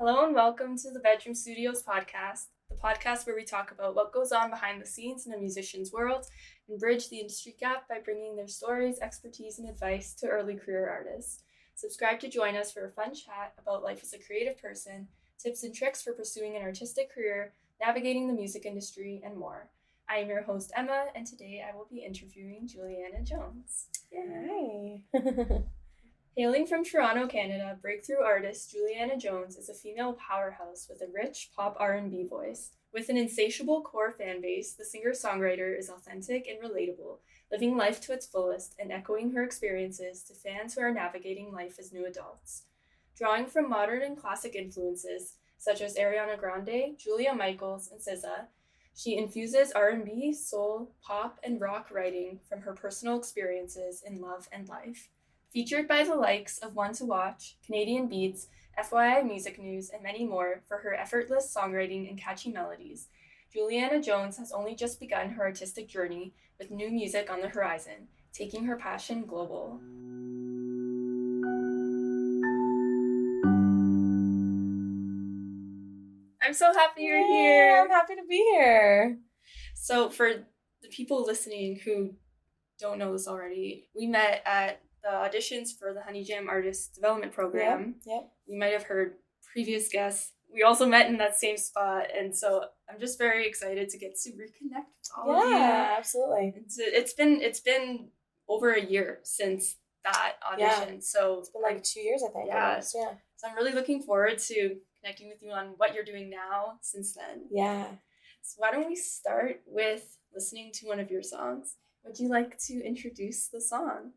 Hello and welcome to the Bedroom Studios podcast, the podcast where we talk about what goes on behind the scenes in a musician's world and bridge the industry gap by bringing their stories, expertise, and advice to early career artists. Subscribe to join us for a fun chat about life as a creative person, tips and tricks for pursuing an artistic career, navigating the music industry, and more. I am your host, Emma, and today I will be interviewing Julianna Jones. Yay! Hailing from Toronto, Canada, breakthrough artist Julianna Jones is a female powerhouse with a rich Pop-R&B voice. With an insatiable core fan base, the singer-songwriter is authentic and relatable, living life to its fullest and echoing her experiences to fans who are navigating life as new adults. Drawing from modern and classic influences, such as Ariana Grande, Julia Michaels, and SZA, she infuses R&B, soul, pop, and rock writing from her personal experiences in love and life. Featured by the likes of One to Watch, Canadian Beats, FYI Music News, and many more for her effortless songwriting and catchy melodies, Julianna Jones has only just begun her artistic journey with new music on the horizon, taking her passion global. I'm so happy you're here. I'm happy to be here. So for the people listening who don't know this already, we met at the auditions for the Honey Jam Artist Development Program. Yep. You might have heard previous guests. We also met in that same spot, and so I'm just very excited to get to reconnect with all of you. Yeah, absolutely. It's been over a year since that audition, so it's been like 2 years, I think. Yeah. Almost. Yeah. So I'm really looking forward to connecting with you on what you're doing now since then. Yeah. So why don't we start with listening to one of your songs? Would you like to introduce the song?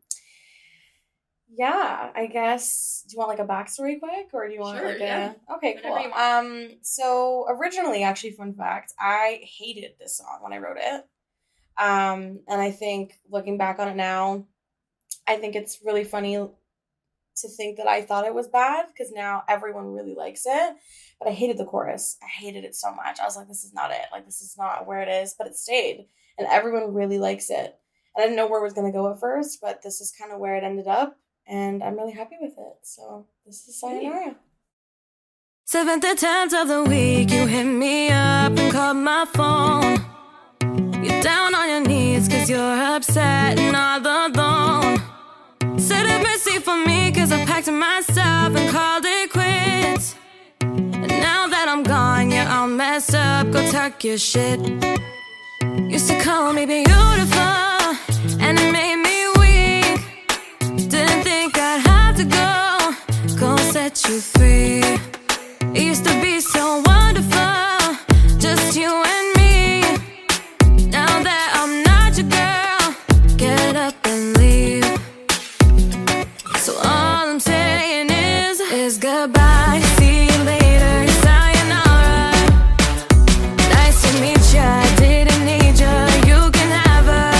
Yeah, I guess. Do you want like a backstory quick, or do you want Okay, Whatever you cool. So originally, actually, fun fact, I hated this song when I wrote it. And I think looking back on it now, I think it's really funny to think that I thought it was bad because now everyone really likes it. But I hated the chorus. I hated it so much. I was like, this is not it. Like, this is not where it is. But it stayed, and everyone really likes it. I didn't know where it was going to go at first, but this is kind of where it ended up. And I'm really happy with it. So this is Sayonara. 7th times of the week, you hit me up and called my phone. You're down on your knees cause you're upset and all alone. Said have mercy for me cause I packed my stuff and called it quits. And now that I'm gone, you're all messed up, go tuck your shit. Used to call me beautiful and it made me weak. Didn't think I'd have to go set you free. It used to be so wonderful, just you and me. Now that I'm not your girl, get up and leave. So all I'm saying is goodbye, see you later, sayonara. Nice to meet ya, I didn't need ya, you can have her.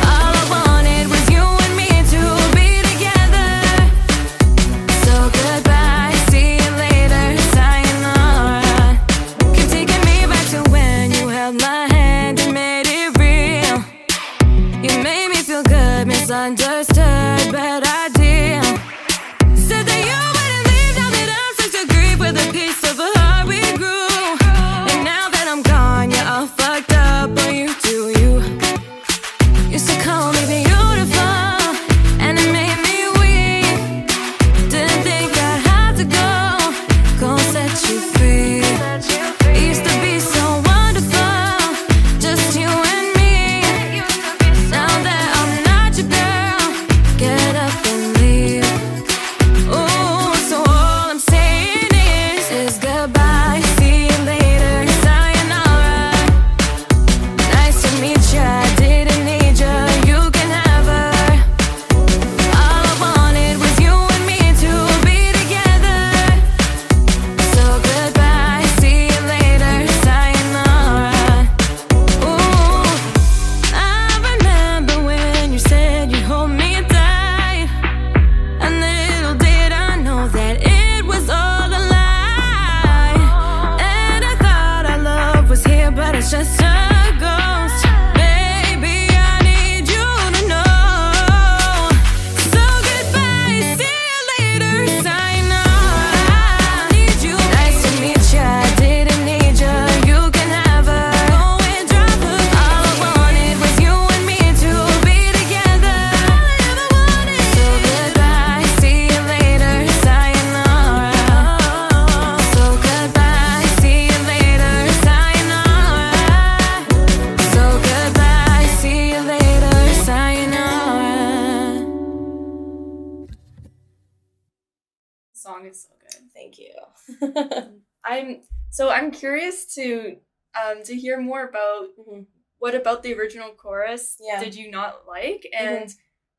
All I wanted was you and me to be together. So goodbye, see you later, sayonara. Keep taking me back to when you held my hand and made it real. You made me feel good, misunderstood, but I did. Said that you wouldn't leave, now that I'm stuck to grief with a piece of a heart we grew. And now that I'm gone, you're all fucked up, but you do you. Used to call me beautiful, and it made me weak. Didn't think I'd have to go set you free. It used to be so wonderful, just you and me. Now that I'm not your girl, get up and leave. Ooh, so all I'm saying is goodbye, see you later, sayonara. Nice to meet ya, I didn't need ya, you can have her. All I wanted was you and me to be together. So goodbye, see you later, sayonara. Ooh, I remember when you said you'd hold me tight. And little did I know that it was all a lie. And I thought our love was here, but it's just a ghost. Baby, I need you to know. So goodbye, see you later, sayonara. I need I'm curious to hear more about what about the original chorus did you not like, and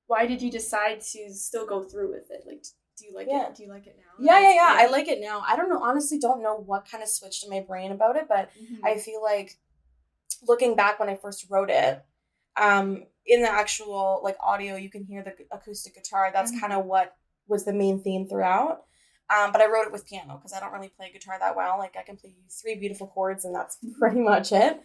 why did you decide to still go through with it? Like, do you like it? Do you like it now? Yeah. I like it now. I don't know. Honestly, don't know what kind of switched in my brain about it, but I feel like looking back when I first wrote it, in the actual like audio, you can hear the acoustic guitar. That's kind of what was the main theme throughout. But I wrote it with piano because I don't really play guitar that well. Like I can play 3 beautiful chords and that's pretty much it.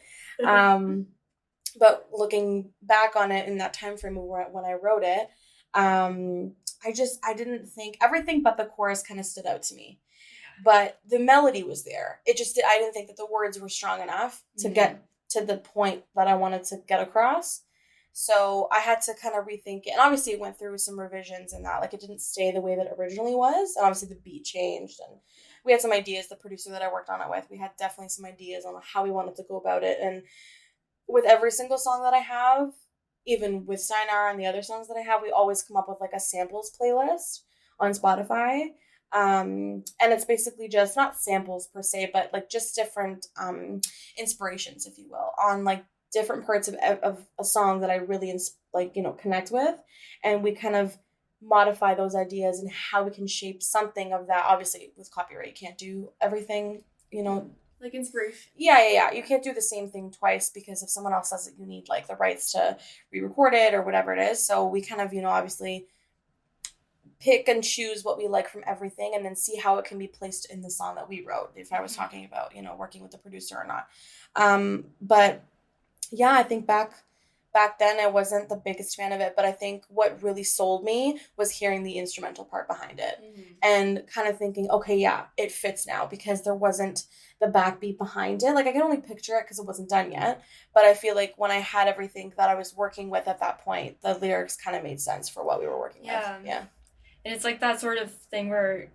But looking back on it in that time frame when I wrote it, I didn't think everything but the chorus kind of stood out to me. But the melody was there. I didn't think that the words were strong enough to get to the point that I wanted to get across. So I had to kind of rethink it. And obviously it went through some revisions and that. Like it didn't stay the way that it originally was. And obviously the beat changed. And we had some ideas. The producer that I worked on it with, we had definitely some ideas on how we wanted to go about it. And with every single song that I have, even with Steinar and the other songs that I have, we always come up with like a samples playlist on Spotify. And it's basically just not samples per se, but like just different inspirations, if you will, on like different parts of a song that I really connect with, and we kind of modify those ideas and how we can shape something of that. Obviously, with copyright, you can't do everything, like inspiration. Yeah. You can't do the same thing twice because if someone else says that you need like the rights to re-record it or whatever it is. So we kind of, obviously pick and choose what we like from everything and then see how it can be placed in the song that we wrote. If I was talking about, working with the producer or not. But yeah, I think back then I wasn't the biggest fan of it, but I think what really sold me was hearing the instrumental part behind it and kind of thinking, okay, yeah, it fits now because there wasn't the backbeat behind it. Like I can only picture it because it wasn't done yet, but I feel like when I had everything that I was working with at that point, the lyrics kind of made sense for what we were working with. Yeah. And it's like that sort of thing where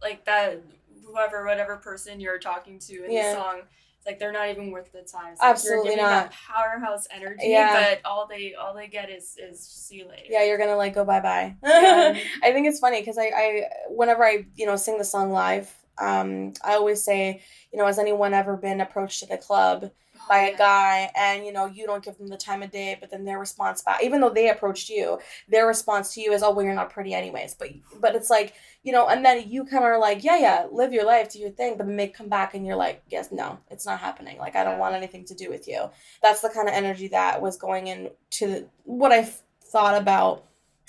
like that whatever person you're talking to in the song, like they're not even worth the time. Like Absolutely you're not. That powerhouse energy, but all they get is see you later. Yeah, you're gonna like go bye. Yeah. I think it's funny because I whenever I sing the song live, I always say, has anyone ever been approached at a club by a guy and you don't give them the time of day, but then their response back, even though they approached you, their response to you is, oh well, you're not pretty anyways. But it's like, and then you kind of are like, yeah, live your life, do your thing, but then they come back and you're like, yes, no, it's not happening. Like I don't want anything to do with you. That's the kind of energy that was going into what I thought about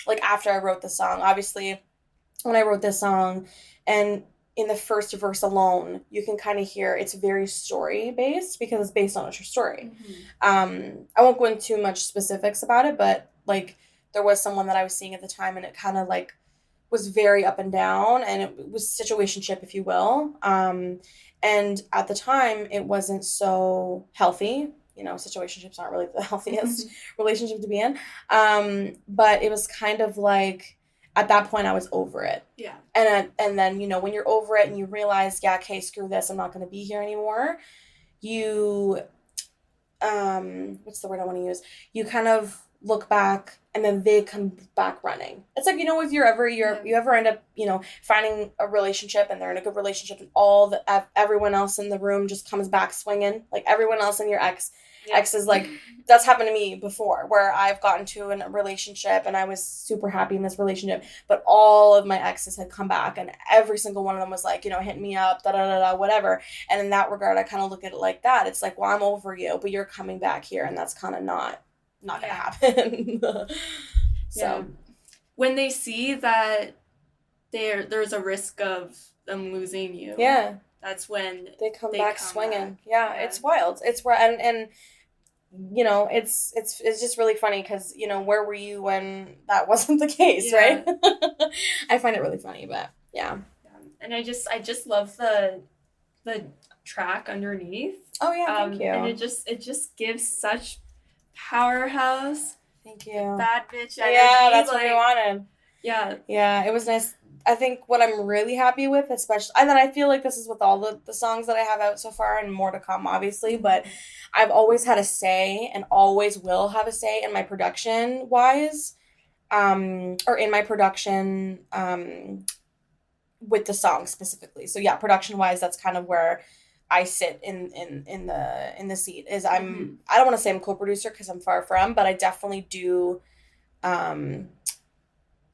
like after I wrote the song. Obviously when I wrote this song and in the first verse alone, you can kind of hear it's very story based because it's based on a true story. I won't go into too much specifics about it, but like there was someone that I was seeing at the time and it kind of like was very up and down and it was situationship, if you will. And at the time it wasn't so healthy. Situationships aren't really the healthiest relationship to be in. But it was kind of like, at that point, I was over it. Yeah. And then, when you're over it and you realize, yeah, okay, screw this, I'm not going to be here anymore, you, what's the word I want to use? You kind of look back and then they come back running. It's like, if you ever end up, finding a relationship and they're in a good relationship and everyone else in the room just comes back swinging, like everyone else in your ex is like, that's happened to me before where I've gotten to a relationship and I was super happy in this relationship, but all of my exes had come back and every single one of them was like, hitting me up, whatever. And in that regard, I kind of look at it like that. It's like, well, I'm over you, but you're coming back here and that's kind of not gonna happen. So when they see that there's a risk of them losing you, that's when they come back swinging. Yeah, it's wild. It's and it's just really funny because where were you when that wasn't the case, right? I find it really funny, but yeah. And I just love the track underneath. Oh yeah, thank you. And it just gives such powerhouse. Thank you. Bad bitch energy. Yeah, that's what we wanted. Yeah, it was nice. I think what I'm really happy with, especially, and then I feel like this is with all the songs that I have out so far and more to come, obviously, but I've always had a say and always will have a say in my production wise, or in my production, with the song specifically. So yeah, production wise, that's kind of where I sit in the seat. Is I don't want to say I'm co-producer because I'm far from, but um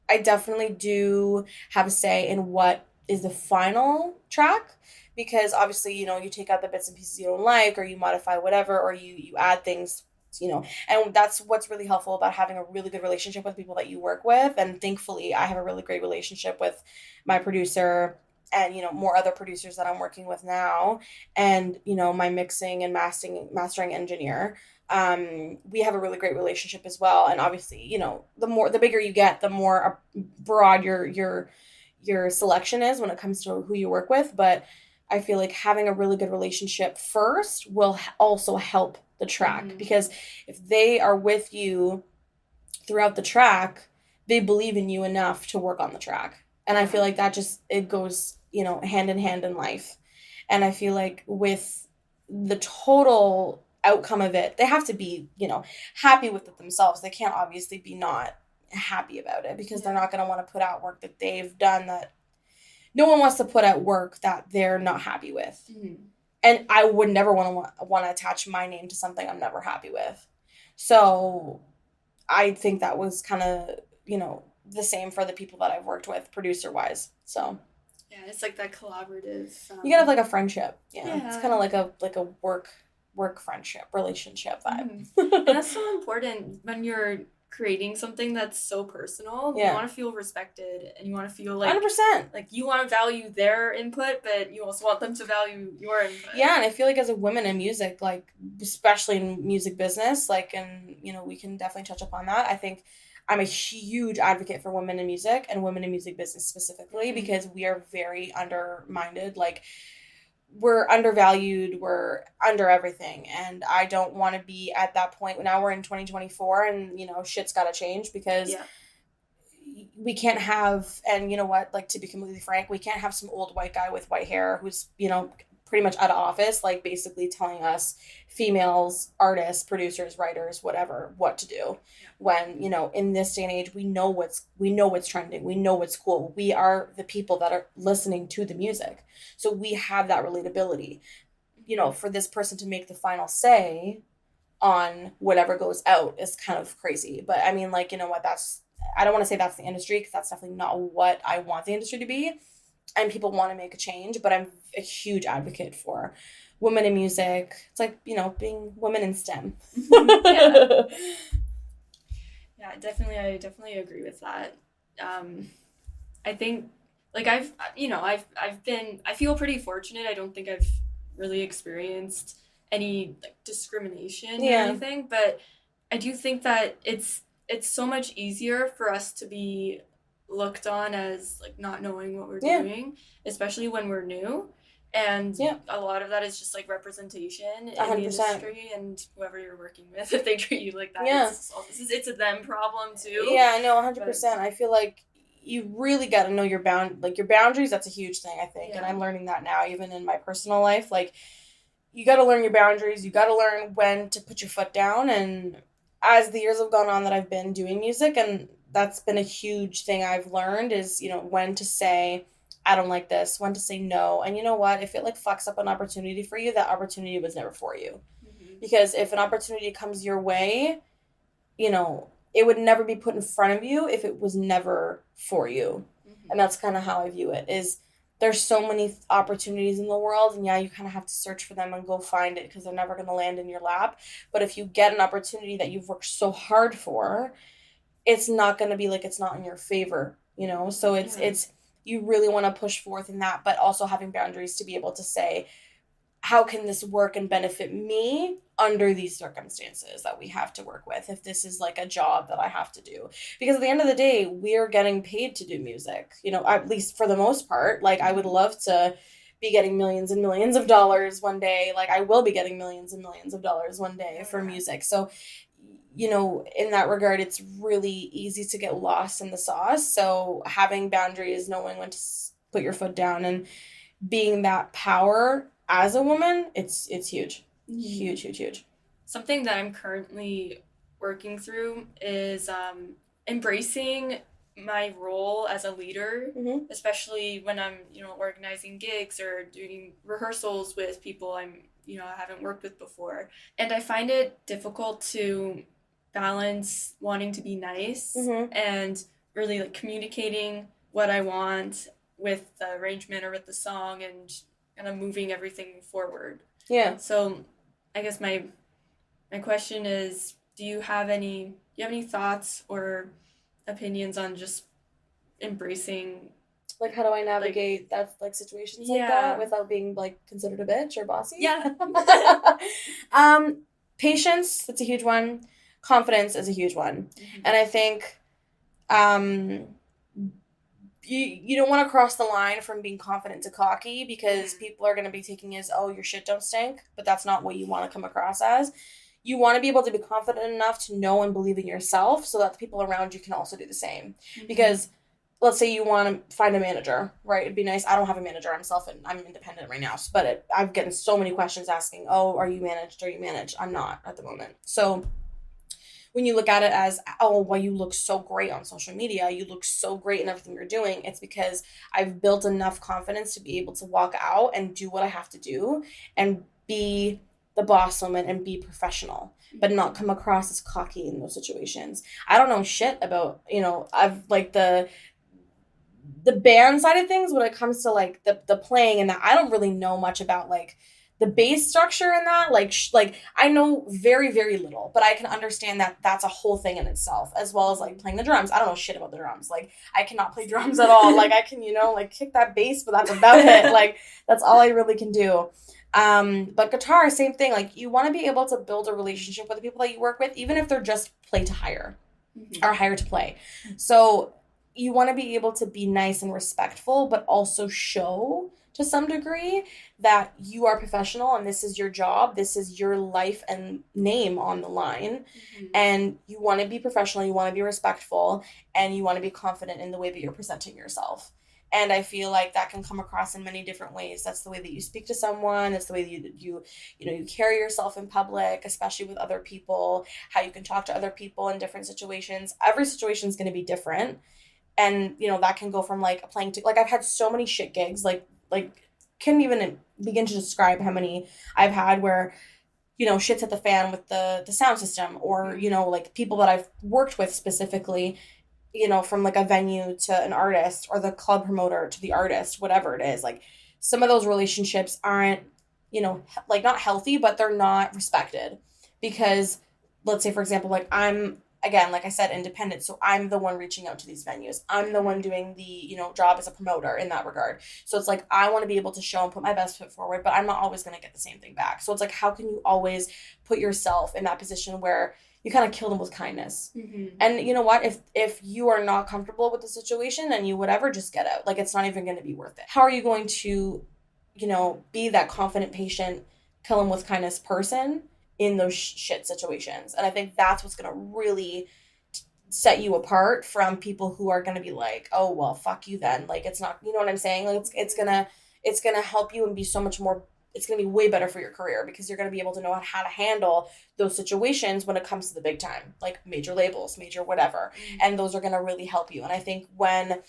I definitely do have a say in what is the final track, because obviously, you take out the bits and pieces you don't like, or you modify whatever, or you add things, and that's what's really helpful about having a really good relationship with people that you work with. And thankfully, I have a really great relationship with my producer and, more other producers that I'm working with now, and, my mixing and mastering engineer. We have a really great relationship as well. And obviously, the bigger you get, the more broad your selection is when it comes to who you work with. But I feel like having a really good relationship first will also help the track, because if they are with you throughout the track, they believe in you enough to work on the track. And I feel like that it goes, hand in hand in life. And I feel like with the total outcome of it, they have to be, happy with it themselves. They can't obviously be not happy about it, because they're not going to want to put out work that they've done that no one wants to put out work that they're not happy with. And I would never want to attach my name to something I'm never happy with. So I think that was kind of, the same for the people that I've worked with producer wise. So yeah, it's like that collaborative. You gotta have like a friendship. Yeah. It's kind of like a work friendship relationship vibe. And that's so important when you're creating something that's so personal. You want to feel respected, and you want to feel like 100%. Like you want to value their input, but you also want them to value your input. Yeah, and I feel like as a woman in music, like especially in music business, like, and we can definitely touch upon that. I think I'm a huge advocate for women in music and women in music business specifically, because we are very undermined. Like, we're undervalued, we're under everything, and I don't want to be at that point. Now we're in 2024, and shit's got to change, because we can't have, and you know what, like, to be completely frank, we can't have some old white guy with white hair who's pretty much out of office, like basically telling us females, artists, producers, writers, whatever, what to do. When in this day and age, we know what's trending, we know what's cool, we are the people that are listening to the music, so we have that relatability. For this person to make the final say on whatever goes out is kind of crazy. But I mean, like, I don't want to say that's the industry, because that's definitely not what I want the industry to be, and people want to make a change, but I'm a huge advocate for women in music. It's like, being women in STEM. Yeah, I definitely agree with that. I think, like, I feel pretty fortunate. I don't think I've really experienced any like discrimination or anything, but I do think that it's so much easier for us to be looked on as like not knowing what we're doing, especially when we're new. And a lot of that is just like representation in 100%. The industry, and whoever you're working with, if they treat you like that, it's a them problem too. Yeah, no, 100%. I feel like you really got to know your boundaries. That's a huge thing, I think, and I'm learning that now, even in my personal life. Like, you got to learn your boundaries. You got to learn when to put your foot down. And as the years have gone on that I've been doing music, and that's been a huge thing I've learned, is when to say I don't like this, when to say no. And you know what? If it like fucks up an opportunity for you, that opportunity was never for you. Because if an opportunity comes your way, it would never be put in front of you if it was never for you. And that's kind of how I view it, is there's so many opportunities in the world, and you kind of have to search for them and go find it, because they're never going to land in your lap. But if you get an opportunity that you've worked so hard for, it's not going to be like it's not in your favor, So it's you really want to push forth in that, but also having boundaries to be able to say, how can this work and benefit me under these circumstances that we have to work with, if this is like a job that I have to do? Because at the end of the day, we are getting paid to do music, at least for the most part. Like, I would love to be getting millions and millions of dollars one day. Like, I will be getting millions and millions of dollars one day for music. So, in that regard, it's really easy to get lost in the sauce. So having boundaries, knowing when to put your foot down, and being that power as a woman, it's huge. Huge. Something that I'm currently working through is embracing my role as a leader, Mm-hmm. especially when I'm, organizing gigs or doing rehearsals with people I haven't worked with before. And I find it difficult to balance wanting to be nice Mm-hmm. and really like communicating what I want with the arrangement or with the song and kind of moving everything forward. Yeah. So I guess my question is, do you have any thoughts or opinions on just embracing? Like, how do I navigate that, like, situations like that without being, like, considered a bitch or bossy? Yeah. Patience, that's a huge one. Confidence is a huge one. Mm-hmm. And I think you don't want to cross the line from being confident to cocky, because people are going to be taking as, oh, your shit don't stink, but that's not what you want to come across as. You want to be able to be confident enough to know and believe in yourself so that the people around you can also do the same. Mm-hmm. Because let's say you want to find a manager, right? It'd be nice. I don't have a manager. I'm independent right now. But I've gotten so many questions asking, oh, are you managed? Are you managed? I'm not at the moment. So when you look at it as, oh, well, you look so great on social media, you look so great in everything you're doing, it's because I've built enough confidence to be able to walk out and do what I have to do and be the boss woman and be professional, but not come across as cocky in those situations. I don't know shit about, I've like the band side of things when it comes to like the playing and that. I don't really know much about like the bass structure in that. Like I know very, very little, but I can understand that that's a whole thing in itself, as well as like playing the drums. I don't know shit about the drums. Like I cannot play drums at all. Like I can, like kick that bass, but that's about it. Like that's all I really can do. But guitar, same thing. Like you want to be able to build a relationship with the people that you work with, even if they're just play to hire or hire to play. So you want to be able to be nice and respectful, but also show to some degree that you are professional and this is your job. This is your life and name on the line. Mm-hmm. And you want to be professional. You want to be respectful, and you want to be confident in the way that you're presenting yourself. And I feel like that can come across in many different ways. That's the way that you speak to someone. That's the way that you carry yourself in public, especially with other people, how you can talk to other people in different situations. Every situation is going to be different. And, that can go from like playing to, like I've had so many shit gigs, like can't even begin to describe how many I've had where, shit's hit the fan with the sound system, or, like people that I've worked with specifically, from like a venue to an artist, or the club promoter to the artist, whatever it is. Like some of those relationships aren't, like not healthy, but they're not respected, because let's say, for example, like I'm, again, like I said, independent. So I'm the one reaching out to these venues. I'm the one doing the, job as a promoter in that regard. So it's like, I want to be able to show and put my best foot forward, but I'm not always going to get the same thing back. So it's like, how can you always put yourself in that position where you kind of kill them with kindness? Mm-hmm. And you know what? If you are not comfortable with the situation and you whatever, just get out. Like, it's not even going to be worth it. How are you going to, be that confident, patient, kill them with kindness person in those shit situations? And I think that's what's going to really set you apart from people who are going to be like, oh, well, fuck you then. Like, it's not, you know what I'm saying? Like, it's going to help you and be so much more, it's going to be way better for your career, because you're going to be able to know how to handle those situations when it comes to the big time, like major labels, major whatever. Mm-hmm. And those are going to really help you. And I think when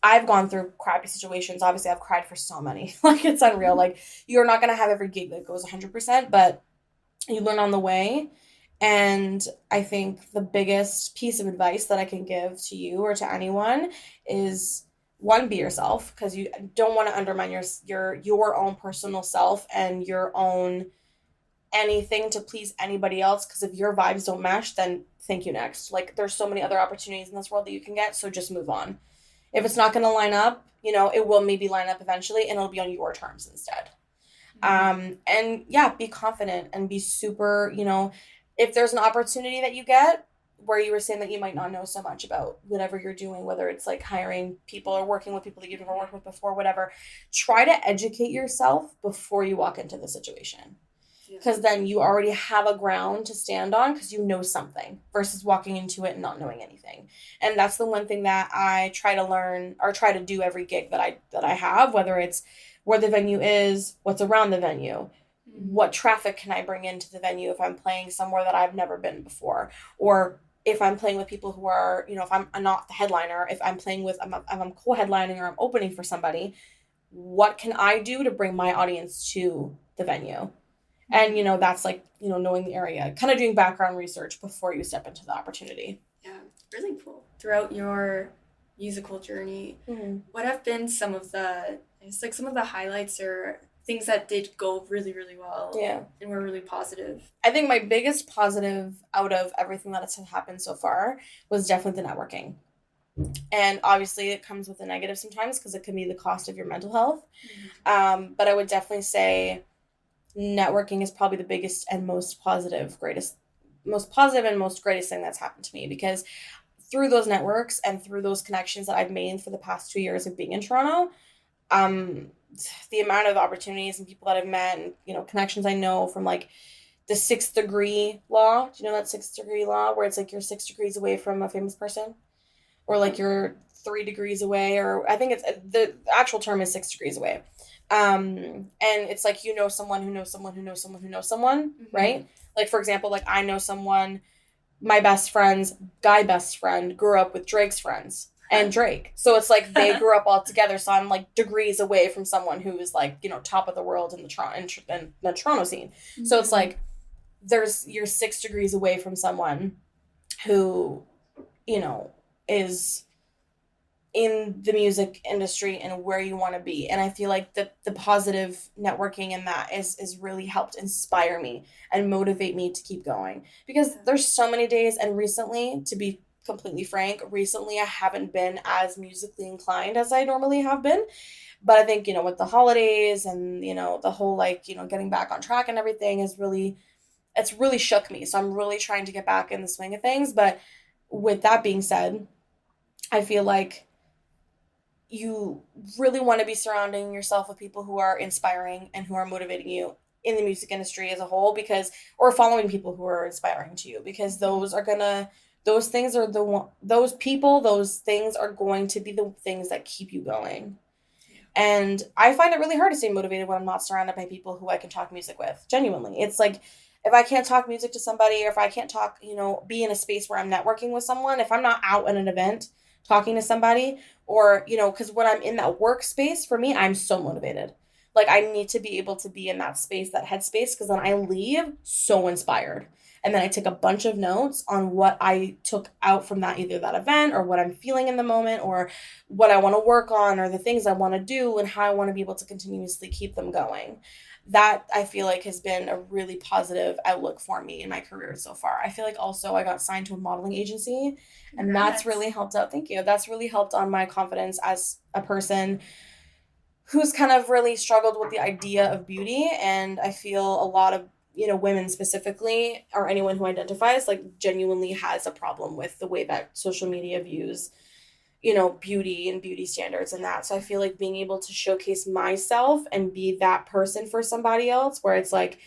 I've gone through crappy situations, obviously I've cried for so many, like it's unreal. Like you're not going to have every gig that goes 100%, but you learn on the way. And I think the biggest piece of advice that I can give to you or to anyone is, one, be yourself, because you don't want to undermine your own personal self and your own anything to please anybody else, because if your vibes don't match, then thank you next. Like there's so many other opportunities in this world that you can get, so just move on. If it's not going to line up, it will maybe line up eventually, and it'll be on your terms instead. And yeah, be confident and be super, if there's an opportunity that you get where you were saying that you might not know so much about whatever you're doing, whether it's like hiring people or working with people that you've never worked with before, whatever, try to educate yourself before you walk into the situation. Because then you already have a ground to stand on, because you know something, versus walking into it and not knowing anything. And that's the one thing that I try to learn, or try to do every gig that I have, whether it's where the venue is, what's around the venue, what traffic can I bring into the venue if I'm playing somewhere that I've never been before, or if I'm playing with people who are, you know, if I'm not the headliner, if I'm playing with, if I'm co-headlining or I'm opening for somebody, what can I do to bring my audience to the venue? And, you know, that's like, you know, knowing the area, kind of doing background research before you step into the opportunity. Yeah, really cool. Throughout your musical journey, what have been some of the, I guess, like some of the highlights or things that did go really, really well and were really positive? I think my biggest positive out of everything that has happened so far was definitely the networking. And obviously it comes with a negative sometimes because it can be the cost of your mental health. But I would definitely say networking is probably the biggest and most positive and most greatest thing that's happened to me, because through those networks and through those connections that I've made for the past 2 years of being in Toronto, the amount of opportunities and people that I've met and, you know, connections I know from like the 6th-degree law. Do you know that 6th-degree law where it's like you're 6 degrees away from a famous person? Or like you're 3 degrees away, or I think it's the actual term is 6 degrees away. And it's like, you know, someone who knows someone who knows someone who knows someone, right? Like, for example, like I know someone, my best friend's guy best friend grew up with Drake's friends and Drake. So it's like they grew up all together. So I'm like degrees away from someone who is like, you know, top of the world in the Toronto scene. So it's like you're 6 degrees away from someone who, you know, is in the music industry and where you want to be. And I feel like the positive networking in that is really helped inspire me and motivate me to keep going, because there's so many days, and recently, to be completely frank, I haven't been as musically inclined as I normally have been. But I think, you know, with the holidays and, you know, the whole like, you know, getting back on track and everything it's really shook me. So I'm really trying to get back in the swing of things. But with that being said, I feel like you really want to be surrounding yourself with people who are inspiring and who are motivating you in the music industry as a whole, or following people who are inspiring to you, because those things are going to be the things that keep you going. And I find it really hard to stay motivated when I'm not surrounded by people who I can talk music with. Genuinely. It's like, if I can't talk music to somebody, or if I can't talk, you know, be in a space where I'm networking with someone, if I'm not out at an event talking to somebody, or, you know, because when I'm in that workspace, for me, I'm so motivated. Like, I need to be able to be in that space, that headspace, because then I leave so inspired. And then I take a bunch of notes on what I took out from that, either that event or what I'm feeling in the moment, or what I want to work on, or the things I want to do, and how I want to be able to continuously keep them going. That I feel like has been a really positive outlook for me in my career so far. I feel like also I got signed to a modeling agency, and that's really helped out. Thank you. That's really helped on my confidence as a person who's kind of really struggled with the idea of beauty. And I feel a lot of, you know, women specifically, or anyone who identifies, like genuinely has a problem with the way that social media views, you know, beauty and beauty standards and that. So I feel like being able to showcase myself and be that person for somebody else, where it's like,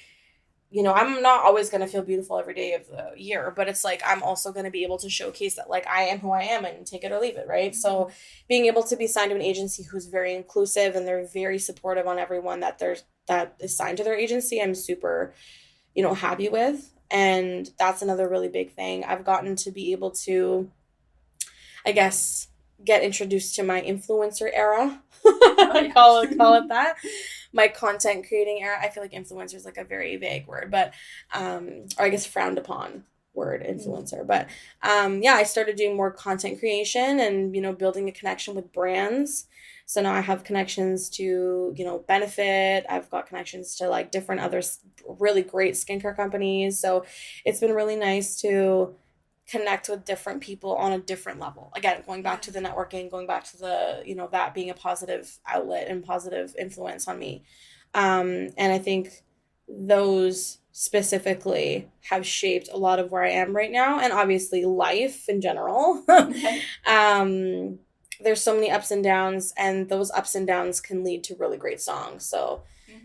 you know, I'm not always going to feel beautiful every day of the year, but it's like, I'm also going to be able to showcase that, like, I am who I am, and take it or leave it, right? So being able to be signed to an agency who's very inclusive, and they're very supportive on everyone that is signed to their agency, I'm super, you know, happy with. And that's another really big thing. I've gotten to be able to, I guess, get introduced to my influencer era. I call it that. My content creating era. I feel like influencer is like a very vague word, but or I guess frowned upon word, influencer. But yeah, I started doing more content creation and, you know, building a connection with brands. So now I have connections to, you know, Benefit. I've got connections to like different other really great skincare companies. So it's been really nice to connect with different people on a different level. Again, going back to the networking, going back to the, you know, that being a positive outlet and positive influence on me. And I think those specifically have shaped a lot of where I am right now, and obviously life in general. There's so many ups and downs, and those ups and downs can lead to really great songs. So,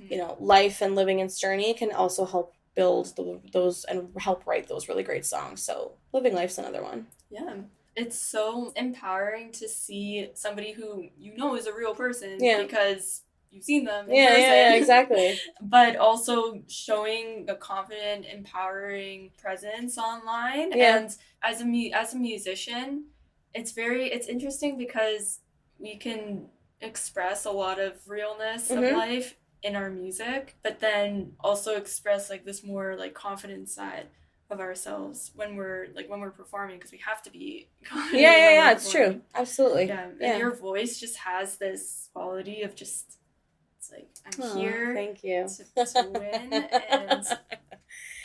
you know, life and living its journey can also help build those and help write those really great songs. So living life's another one. Yeah. It's so empowering to see somebody who you know is a real person, because you've seen them in Yeah, person. yeah, exactly. But also showing a confident, empowering presence online. Yeah. And as a musician, it's interesting because we can express a lot of realness of life in our music, but then also express like this more like confident side of ourselves when we're performing, because we have to be confident. Yeah, it's true. Absolutely. Yeah, and your voice just has this quality of just, it's like, I'm here thank you. to win.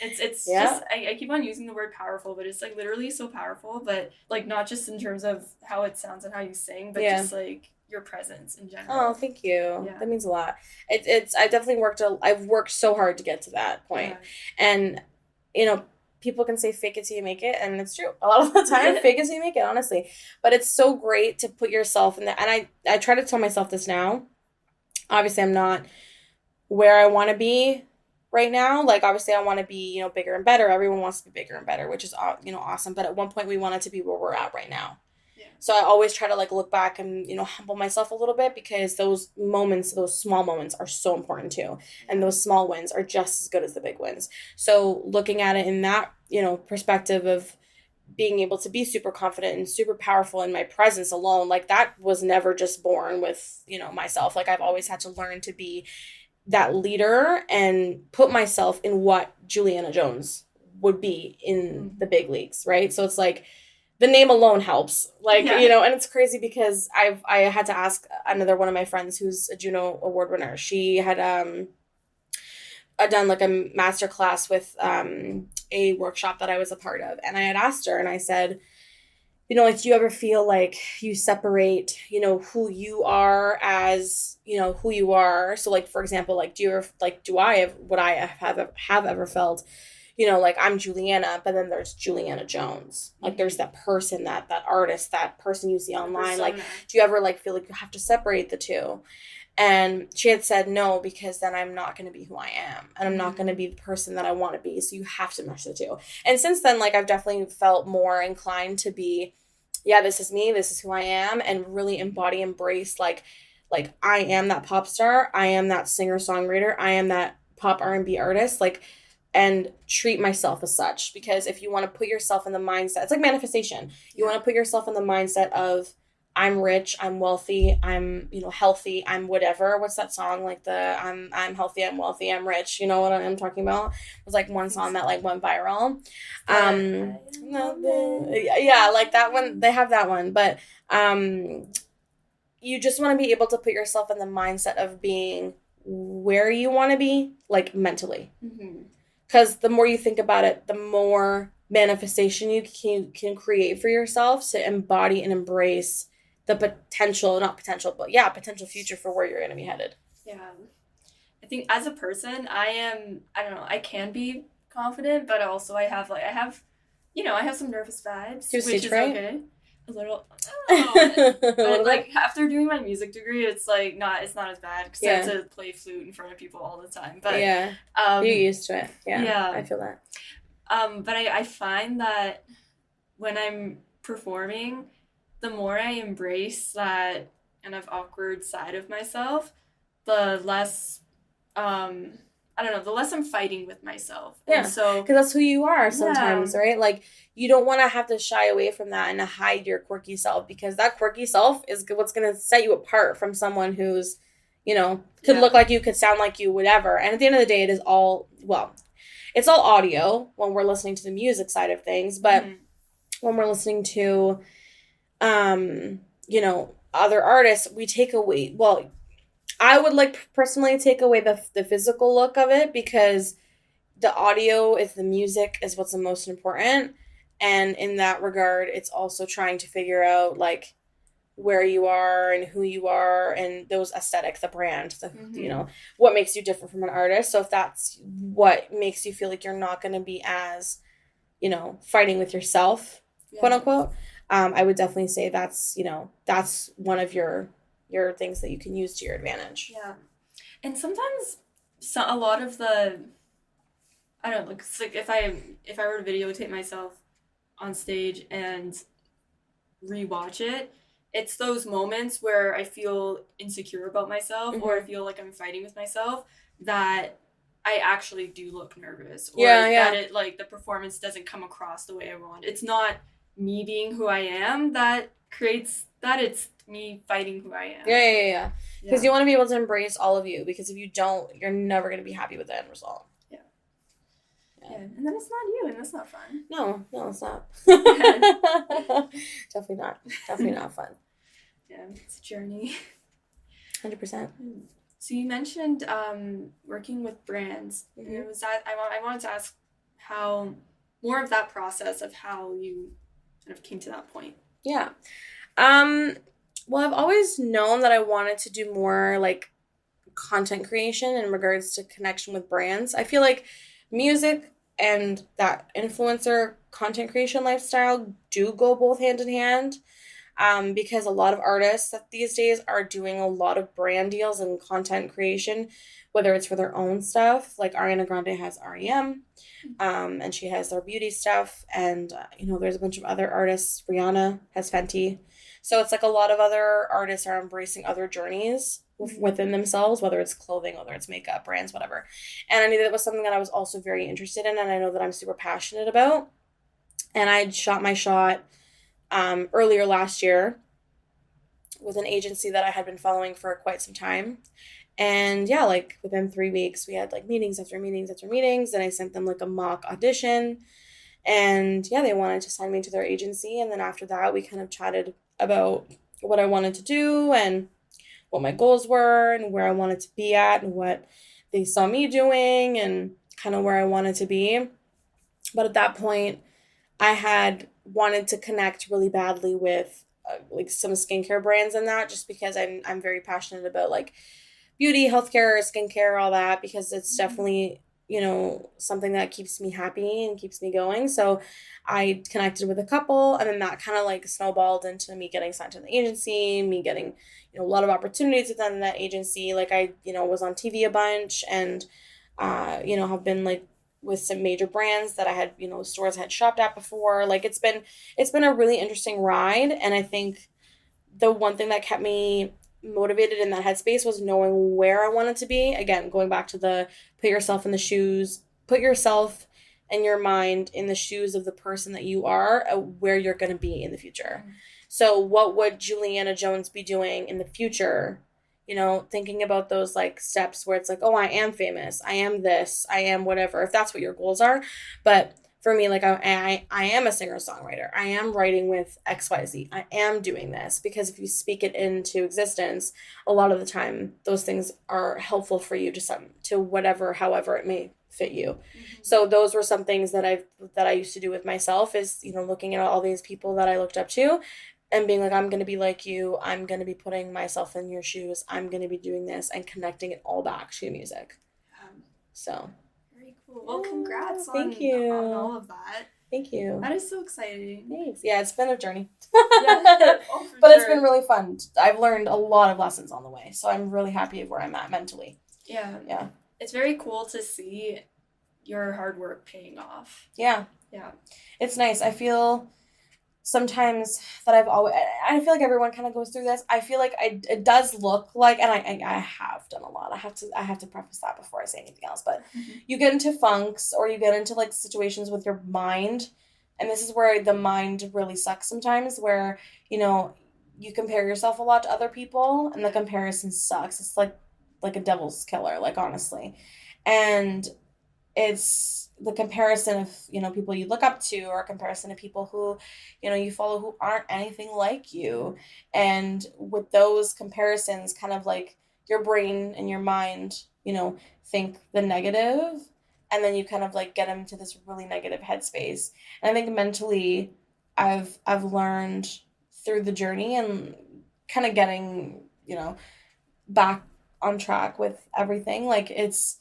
And it's just, I keep on using the word powerful, but it's like literally so powerful, but like not just in terms of how it sounds and how you sing, but just like your presence in general. Oh, thank you. Yeah. That means a lot. I've definitely I've worked so hard to get to that point. Yeah. And, you know, people can say fake it till you make it, and it's true. A lot of the time, fake it till you make it, honestly. But it's so great to put yourself in that. And I try to tell myself this now. Obviously, I'm not where I want to be right now. Like, obviously, I want to be, bigger and better. Everyone wants to be bigger and better, which is, awesome. But at one point, we wanted to be where we're at right now. So I always try to like look back and, humble myself a little bit, because those small moments are so important too. And those small wins are just as good as the big wins. So looking at it in that, perspective of being able to be super confident and super powerful in my presence alone, like that was never just born with, myself. Like I've always had to learn to be that leader and put myself in what Julianna Jones would be in the big leagues, right? So it's like, the name alone helps, and it's crazy because I had to ask another one of my friends who's a Juno Award winner. She had done like a master class with a workshop that I was a part of, and I had asked her, and I said, like, do you ever feel like you separate, who you are as, who you are? So like, for example, like, do I have ever felt, like I'm Julianna, but then there's Julianna Jones. Like there's that person, that artist, that person you see online. Like, do you ever like feel like you have to separate the two? And she had said no, because then I'm not going to be who I am, and I'm not going to be the person that I want to be. So you have to mesh the two. And since then, like I've definitely felt more inclined to be, this is me, this is who I am, and really embrace like I am that pop star, I am that singer songwriter, I am that pop R&B artist, like, and treat myself as such. Because if you want to put yourself in the mindset, it's like manifestation. You want to put yourself in the mindset of, I'm rich, I'm wealthy, I'm, healthy, I'm whatever. What's that song? Like I'm healthy, I'm wealthy, I'm rich. You know what I'm talking about? It was like one song that like went viral. Yeah, like that one, they have that one. But you just want to be able to put yourself in the mindset of being where you want to be, like mentally. Because the more you think about it, the more manifestation you can create for yourself to embody and embrace the potential future for where you're going to be headed. Yeah. I think as a person, I can be confident, but also I have some nervous vibes, which is okay. A little. But like after doing my music degree, it's like it's not as bad, because I have to play flute in front of people all the time. But you're used to it. Yeah, I feel that. But I find that when I'm performing, the more I embrace that kind of awkward side of myself, the less the less I'm fighting with myself. Yeah, because that's who you are sometimes, right? Like, you don't want to have to shy away from that and to hide your quirky self, because that quirky self is what's going to set you apart from someone who's, could look like you, could sound like you, whatever. And at the end of the day, it's all audio when we're listening to the music side of things. But when we're listening to, other artists, we take away, I would like personally take away the physical look of it, because the audio is the music is what's the most important. And in that regard, it's also trying to figure out like where you are and who you are and those aesthetics, the brand, what makes you different from an artist. So if that's what makes you feel like you're not going to be as, fighting with yourself, quote unquote, I would definitely say that's one of your things that you can use to your advantage. Yeah. And sometimes a lot of the, I don't know, it's like if I were to videotape myself on stage and rewatch it, it's those moments where I feel insecure about myself or I feel like I'm fighting with myself that I actually do look nervous, or that it, like, the performance doesn't come across the way I want. It's not me being who I am that creates that, it's me fighting who I am. Yeah. Because you want to be able to embrace all of you, because if you don't, you're never going to be happy with the end result. Yeah, and then it's not you, and that's not fun. No, it's not. Definitely not fun. Yeah, it's a journey. 100%. So you mentioned working with brands. And was that I wanted to ask how more of that process of how you kind of came to that point. Yeah. Well, I've always known that I wanted to do more like content creation in regards to connection with brands. I feel like music and that influencer content creation lifestyle do go both hand in hand, because a lot of artists that these days are doing a lot of brand deals and content creation, whether it's for their own stuff, like Ariana Grande has REM, and she has their beauty stuff, and there's a bunch of other artists. Rihanna has Fenty. So it's like a lot of other artists are embracing other journeys within themselves, whether it's clothing, whether it's makeup, brands, whatever. And I knew that was something that I was also very interested in, and I know that I'm super passionate about. And I shot my shot earlier last year with an agency that I had been following for quite some time. And yeah, like within 3 weeks, we had like meetings after meetings after meetings, and I sent them like a mock audition. And yeah, they wanted to sign me to their agency. And then after that, we kind of chatted about what I wanted to do and what my goals were and where I wanted to be at and what they saw me doing and kind of where I wanted to be. But at that point, I had wanted to connect really badly with like some skincare brands and that, just because I'm very passionate about like beauty, healthcare, skincare, all that, because it's definitely something that keeps me happy and keeps me going. So I connected with a couple, and then that kind of like snowballed into me getting signed to the agency, me getting a lot of opportunities within that agency. Like I was on TV a bunch, and have been like with some major brands that I had stores I had shopped at before. Like it's been a really interesting ride, and I think the one thing that kept me motivated in that headspace was knowing where I wanted to be. Again, going back to the put yourself and your mind in the shoes of the person that you are, where you're going to be in the future. So what would Julianna Jones be doing in the future? Thinking about those like steps where it's like, oh, I am famous, I am this, I am whatever, if that's what your goals are. But for me, like I am a singer-songwriter. I am writing with XYZ. I am doing this, because if you speak it into existence, a lot of the time those things are helpful for you to whatever, however it may fit you. So those were some things that I used to do with myself, is looking at all these people that I looked up to and being like, I'm going to be like you. I'm going to be putting myself in your shoes. I'm going to be doing this, and connecting it all back to music. So well, congrats on all of that. Thank you. That is so exciting. Thanks. Yeah, it's been a journey. But it's been really fun. I've learned a lot of lessons on the way, so I'm really happy of where I'm at mentally. Yeah. It's very cool to see your hard work paying off. Yeah. It's nice. I feel sometimes that I feel like everyone kind of goes through this. I feel like it does look like, and I have done a lot. I have to preface that before I say anything else, but you get into funks, or you get into like situations with your mind, and this is where the mind really sucks sometimes, where you compare yourself a lot to other people, and the comparison sucks. It's like a devil's killer, like honestly. And it's the comparison of people you look up to, or a comparison of people who you follow who aren't anything like you. And with those comparisons, kind of like your brain and your mind think the negative, and then you kind of like get into this really negative headspace. And I think mentally I've learned through the journey and kind of getting back on track with everything. Like it's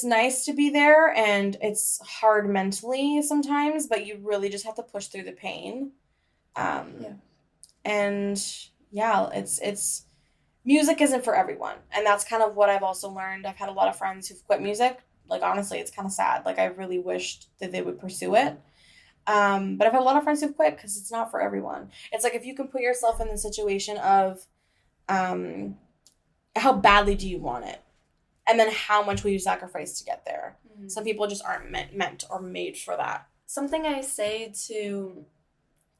nice to be there, and it's hard mentally sometimes, but you really just have to push through the pain. And yeah, it's music isn't for everyone, and that's kind of what I've also learned. I've had a lot of friends who've quit music. Like honestly, it's kind of sad. Like I really wished that they would pursue it. But I've had a lot of friends who've quit because it's not for everyone. It's like if you can put yourself in the situation of how badly do you want it? And then how much will you sacrifice to get there? Mm-hmm. Some people just aren't meant or made for that. Something I say to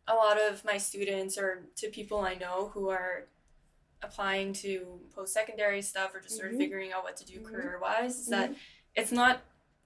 a lot of my students or to people I know who are applying to post-secondary stuff or just sort of figuring out what to do career-wise is that it's not,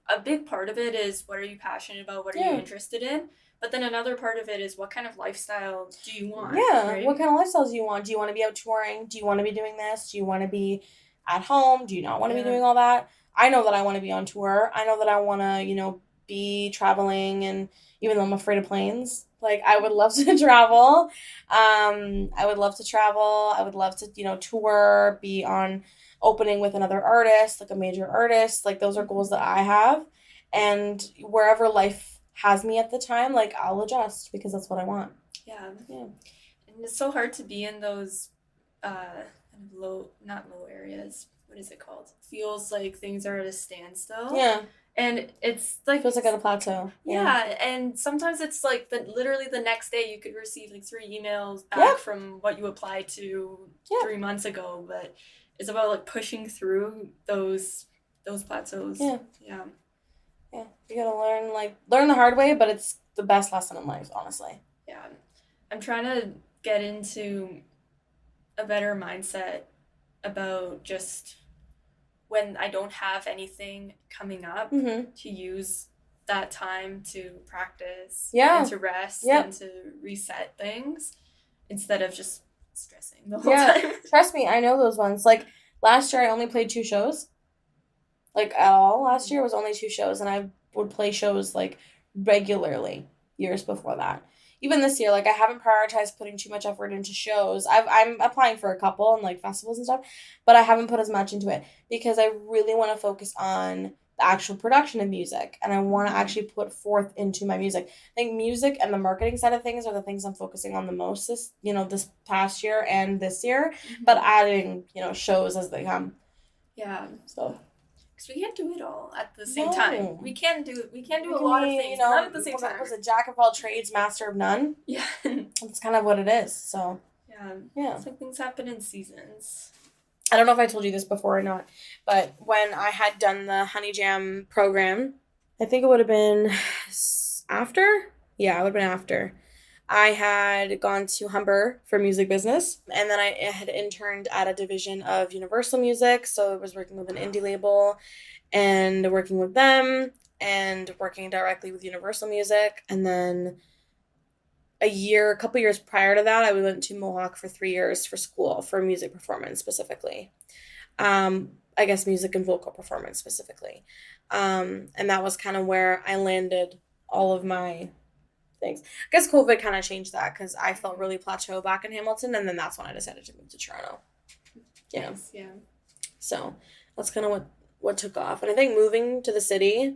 a big part of it is what are you passionate about, what are you interested in, but then another part of it is what kind of lifestyle do you want? Right? What kind of lifestyles do you want? Do you want to be out touring? Do you want to be doing this? Do you want to be at home? Do you not want to be doing all that? I know that I want to be on tour. I know that I want to, be traveling, and even though I'm afraid of planes, like I would love to travel. I would love to travel. I would love to, tour, be on opening with another artist, like a major artist. Like those are goals that I have. And wherever life has me at the time, like I'll adjust because that's what I want. Yeah. And it's so hard to be in those not low areas. What is it called? Feels like things are at a standstill. Yeah. And it's like feels like at a plateau. Yeah, and sometimes it's like literally the next day you could receive like 3 emails back from what you applied to 3 months ago, but it's about like pushing through those plateaus. Yeah. You gotta learn the hard way, but it's the best lesson in life, honestly. Yeah. I'm trying to get into a better mindset about just when I don't have anything coming up to use that time to practice and to rest and to reset things instead of just stressing the whole time. Trust me, I know those ones. Like last year I only played 2 shows. Like at all. Last year was only 2 shows, and I would play shows like regularly years before that. Even this year, like I haven't prioritized putting too much effort into shows. I'm applying for a couple and like festivals and stuff, but I haven't put as much into it because I really want to focus on the actual production of music, and I want to actually put forth into my music. I think music and the marketing side of things are the things I'm focusing on the most this past year and this year, but adding, shows as they come. Yeah. So. Because we can't do it all at the same time. We can do a lot of things, not at the same time. Was a jack of all trades, master of none? Yeah. That's kind of what it is, so. Yeah. It's like things happen in seasons. I don't know if I told you this before or not, but when I had done the Honey Jam program, I think it would have been after? Yeah, it would have been after. I had gone to Humber for music business, and then I had interned at a division of Universal Music, so I was working with an indie label and working with them and working directly with Universal Music. And then a couple years prior to that, I went to Mohawk for 3 years for school for music performance specifically. I guess music and vocal performance specifically. And that was kind of where I landed all of my things. I guess COVID kind of changed that because I felt really plateau back in Hamilton, and then that's when I decided to move to Toronto. Yes, yeah. So that's kind of what took off. And I think moving to the city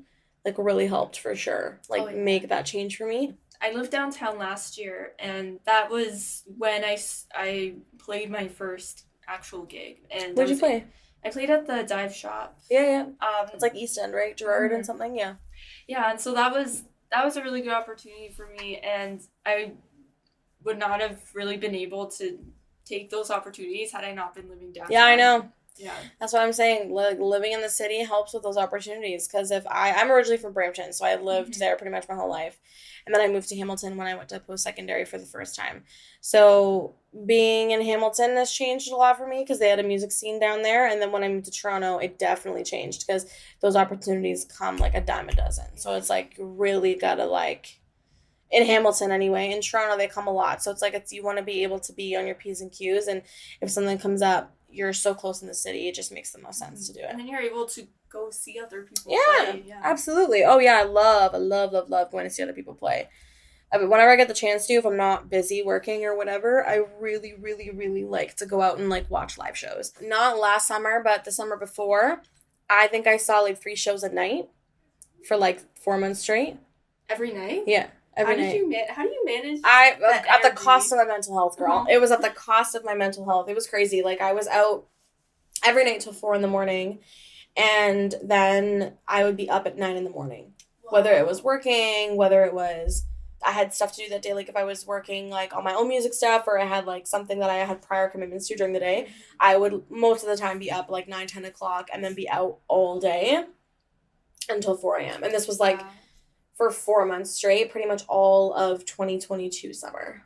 really helped for sure. Make that change for me. I lived downtown last year, and that was when I played my first actual gig. And where'd you play? I played at the Dive Shop. Yeah. It's like East End, right? Gerard and something, yeah. Yeah, and so that was a really good opportunity for me, and I would not have really been able to take those opportunities had I not been living downtown. Yeah, I know. Yeah. That's what I'm saying. Living in the city helps with those opportunities, because I'm originally from Brampton, so I lived there pretty much my whole life. And then I moved to Hamilton when I went to post-secondary for the first time. So being in Hamilton has changed a lot for me because they had a music scene down there. And then when I moved to Toronto, it definitely changed because those opportunities come like a dime a dozen. So it's you really got to in Hamilton anyway. In Toronto, they come a lot. So it's you want to be able to be on your P's and Q's. And if something comes up, you're so close in the city, it just makes the most sense to do it. And then you're able to go see other people play. Yeah, absolutely. Oh, yeah, I love going to see other people play. Whenever I get the chance to, if I'm not busy working or whatever, I really, really, really like to go out and watch live shows. Not last summer, but the summer before, I think I saw 3 shows a night for 4 months straight. Every night? Yeah. Every night. How do you manage at the cost of my mental health, girl. It was at the cost of my mental health. It was crazy. I was out every night till 4 a.m, and then I would be up at 9 a.m. Wow. Whether it was working, whether it was I had stuff to do that day, like if I was working like on my own music stuff, or I had like something that I had prior commitments to during the day, I would most of the time be up like 9-10 o'clock and then be out all day until 4 a.m. And this was like for 4 months straight, pretty much all of 2022 summer.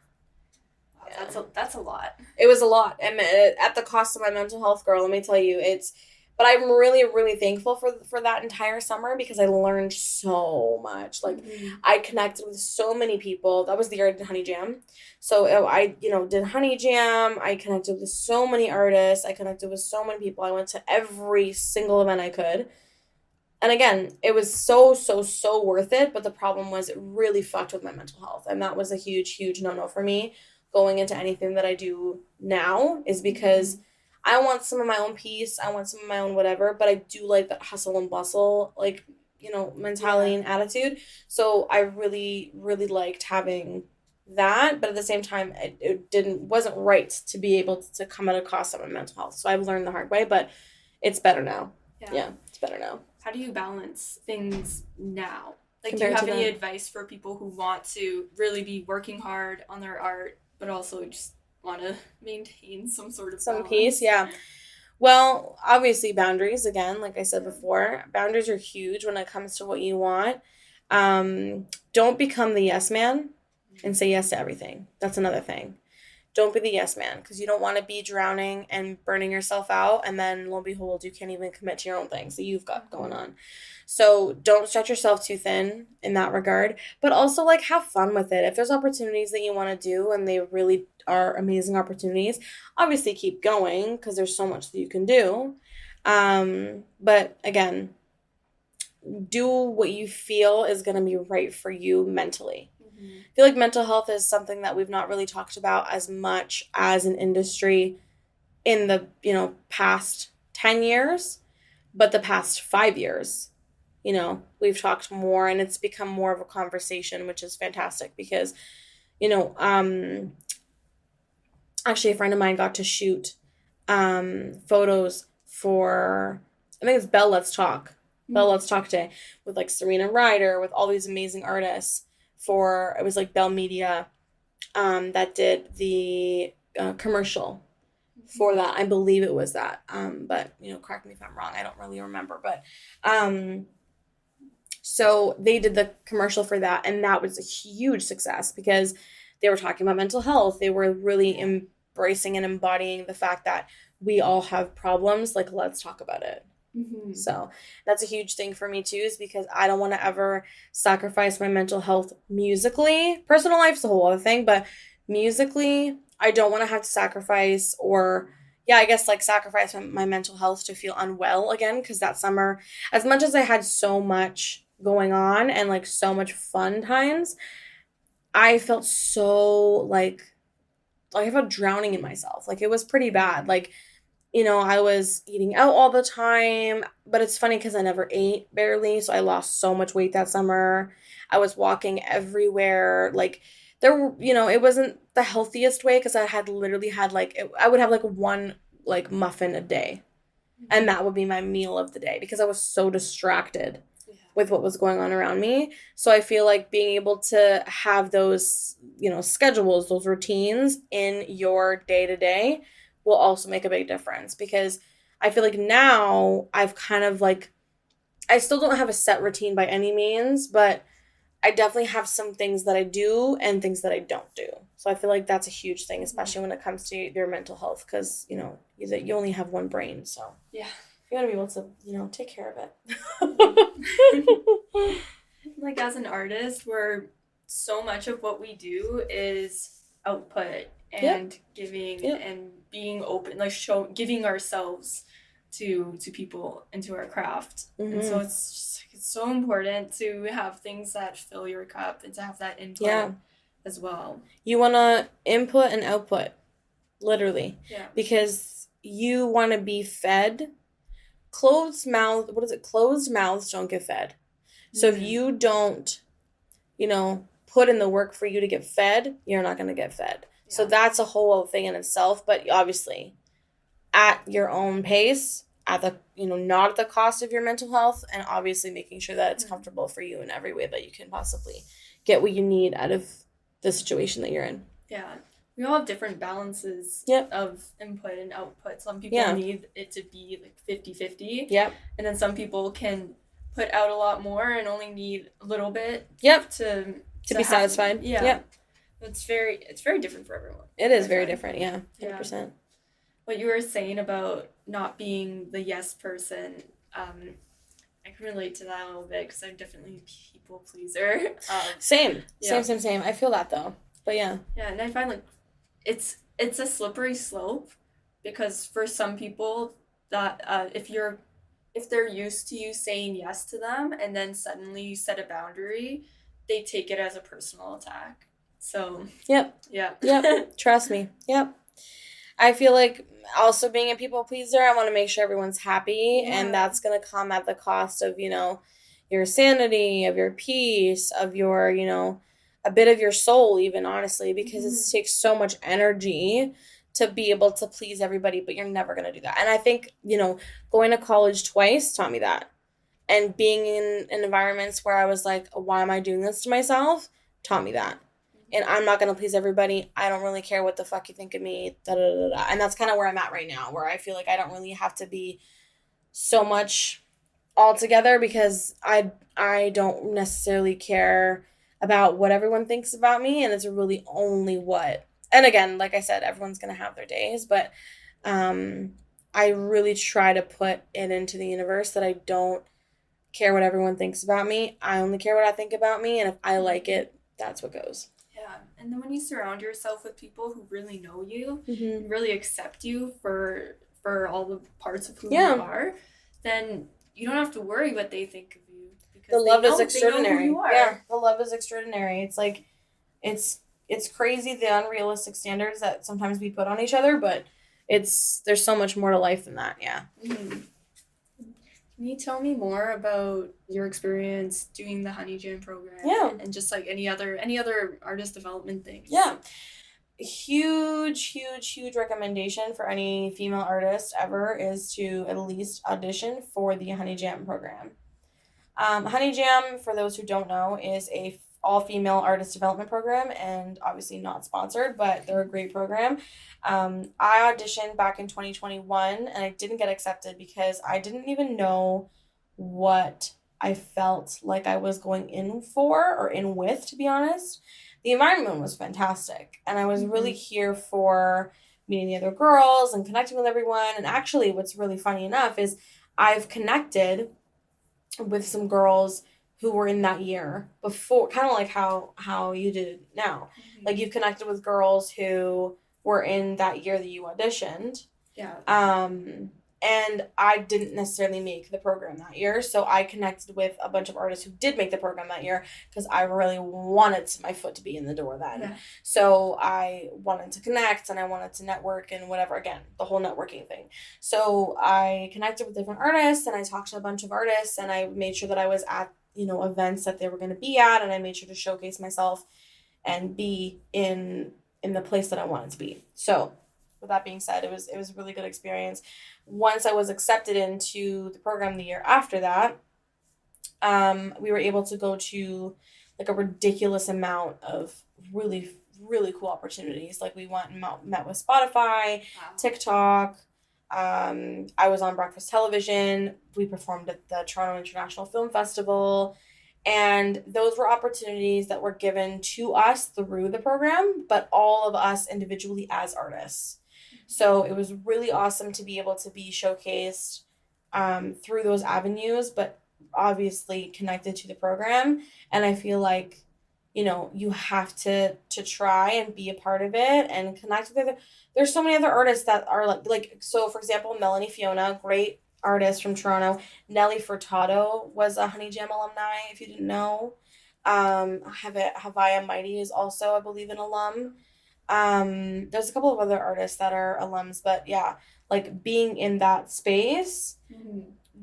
Yeah. That's a lot. It was a lot, and at the cost of my mental health, girl, let me tell you, but I'm really, really thankful for that entire summer because I learned so much. Like, I connected with so many people. That was the year I did Honey Jam. So I, did Honey Jam. I connected with so many artists. I connected with so many people. I went to every single event I could. And again, it was so, so, so worth it. But the problem was it really fucked with my mental health. And that was a huge, huge no-no for me going into anything that I do now, is because I want some of my own peace. I want some of my own whatever, but I do like that hustle and bustle, like, mentality and attitude. So I really, really liked having that, but at the same time, it wasn't right to be able to come at a cost of my mental health. So I've learned the hard way, but it's better now. Yeah, it's better now. How do you balance things now? Like, Compared do you have any advice for people who want to really be working hard on their art, but also just want to maintain some sort of balance? Peace? Yeah. Well, obviously boundaries, again, like I said before, boundaries are huge when it comes to what you want. Don't become the yes man and say yes to everything. That's another thing. Don't be the yes man, because you don't want to be drowning and burning yourself out, and then lo and behold, you can't even commit to your own things that you've got going on. So don't stretch yourself too thin in that regard, but also like have fun with it. If there's opportunities that you want to do and they really are amazing opportunities, obviously keep going because there's so much that you can do. But again, do what you feel is going to be right for you mentally. I feel like mental health is something that we've not really talked about as much as an industry in the, past 10 years, but the past 5 years, we've talked more, and it's become more of a conversation, which is fantastic because, actually a friend of mine got to shoot photos for, I think it's Bell Let's Talk Day, with like Serena Ryder, with all these amazing artists. It was like Bell Media that did the commercial for that. I believe it was that. But, correct me if I'm wrong. I don't really remember. But so they did the commercial for that, and that was a huge success because they were talking about mental health. They were really embracing and embodying the fact that we all have problems. Like, let's talk about it. So that's a huge thing for me too, is because I don't want to ever sacrifice my mental health musically. Personal life's a whole other thing, but musically, I don't want to have to sacrifice sacrifice my mental health to feel unwell again, because that summer, as much as I had so much going on and like so much fun times, I felt so like I felt drowning in myself. Like, it was pretty bad. Like, I was eating out all the time, but it's funny because I never ate barely. So I lost so much weight that summer. I was walking everywhere. Like, it wasn't the healthiest way because I had literally had I would have like one like muffin a day. And that would be my meal of the day because I was so distracted with what was going on around me. So I feel like being able to have those, schedules, those routines in your day-to-day will also make a big difference, because I feel like now I've kind of like, I still don't have a set routine by any means, but I definitely have some things that I do and things that I don't do. So I feel like that's a huge thing, especially when it comes to your mental health, because, you only have one brain. So yeah, you gotta be able to, take care of it. Like, as an artist, so much of what we do is output and giving and being open, like giving ourselves to people and to our craft. And so it's so important to have things that fill your cup and to have that input as well. You want to input and output, literally. Yeah. Because you want to be fed. Closed mouths don't get fed. So if you don't, put in the work for you to get fed, you're not going to get fed. So that's a whole thing in itself, but obviously at your own pace, at the, not at the cost of your mental health, and obviously making sure that it's comfortable for you in every way that you can possibly get what you need out of the situation that you're in. Yeah. We all have different balances of input and output. Some people need it to be like 50-50. Yep. And then some people can put out a lot more and only need a little bit to be satisfied. Yeah. Yep. It's very different for everyone. It is very different, 100%. Yeah. What you were saying about not being the yes person, I can relate to that a little bit because I'm definitely a people pleaser. Same. I feel that though. But yeah. Yeah, and I find like it's a slippery slope because for some people that if they're used to you saying yes to them and then suddenly you set a boundary, they take it as a personal attack. So Yep. Trust me. Yep. I feel like also being a people pleaser, I want to make sure everyone's happy, and that's going to come at the cost of, your sanity, of your peace, of your, a bit of your soul even, honestly, because it takes so much energy to be able to please everybody, but you're never going to do that. And I think, going to college twice taught me that. And being in environments where I was like, why am I doing this to myself, taught me that. And I'm not going to please everybody. I don't really care what the fuck you think of me. And that's kind of where I'm at right now, where I feel like I don't really have to be so much all together because I don't necessarily care about what everyone thinks about me. And it's really only what. And again, like I said, everyone's going to have their days. But I really try to put it into the universe that I don't care what everyone thinks about me. I only care what I think about me. And if I like it, that's what goes. Yeah, and then when you surround yourself with people who really know you and really accept you for all the parts of who you are, then you don't have to worry what they think of you. Because the love is extraordinary. They know who you are. Yeah, the love is extraordinary. It's like, it's crazy the unrealistic standards that sometimes we put on each other, but there's so much more to life than that. Yeah. Mm-hmm. Can you tell me more about your experience doing the Honey Jam program? Yeah. And just like any other artist development things? Yeah. Huge recommendation for any female artist ever is to at least audition for the Honey Jam program. Honey Jam, for those who don't know, is a all-female artist development program, and obviously not sponsored, but they're a great program. I auditioned back in 2021, and I didn't get accepted because I didn't even know what I felt like I was going in for or in with, to be honest. The environment was fantastic, and I was really here for meeting the other girls and connecting with everyone. And actually, what's really funny enough is I've connected with some girls who were in that year before, kind of like how you did now. Like, you've connected with girls who were in that year that you auditioned. Yeah. And I didn't necessarily make the program that year, so I connected with a bunch of artists who did make the program that year because I really wanted my foot to be in the door then. Yeah. So I wanted to connect and I wanted to network and whatever, again, the whole networking thing. So I connected with different artists and I talked to a bunch of artists and I made sure that I was at, events that they were going to be at, and I made sure to showcase myself and be in the place that I wanted to be. So with that being said, it was a really good experience. Once I was accepted into the program the year after that, we were able to go to like a ridiculous amount of really, really cool opportunities. Like, we went and met with Spotify, TikTok. I was on breakfast television. We performed at the Toronto International Film Festival. And those were opportunities that were given to us through the program, but all of us individually as artists. So it was really awesome to be able to be showcased through those avenues, but obviously connected to the program. And I feel like, you have to try and be a part of it and connect with it. There's so many other artists that are like, so for example, Melanie Fiona, great artist from Toronto. Nelly Furtado was a Honey Jam alumni, if you didn't know. Havaya Mighty is also, I believe, an alum. There's a couple of other artists that are alums, but yeah, like, being in that space,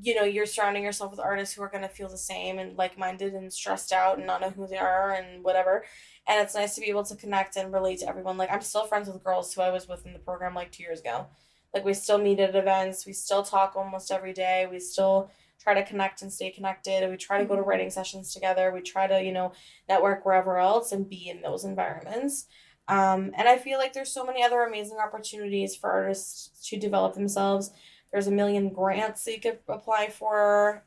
you're surrounding yourself with artists who are going to feel the same and like-minded and stressed out and not know who they are and whatever. And it's nice to be able to connect and relate to everyone. Like, I'm still friends with girls who I was with in the program like 2 years ago. Like, we still meet at events. We still talk almost every day. We still try to connect and stay connected. We try to go to writing sessions together. We try to, network wherever else and be in those environments. And I feel like there's so many other amazing opportunities for artists to develop themselves. There's a million grants that you could apply for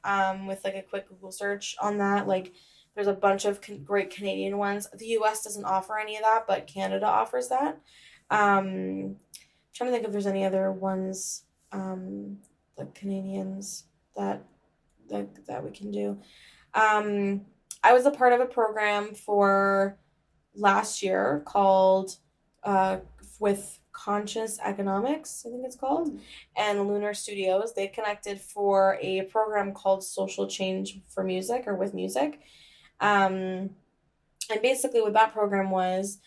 with like a quick Google search on that. Like, there's a bunch of great Canadian ones. The US doesn't offer any of that, but Canada offers that. Trying to think if there's any other ones, like Canadians that we can do. I was a part of a program for last year called with Conscious Economics, I think it's called, and Lunar Studios. They connected for a program called Social Change for Music, or with music. And basically what that program was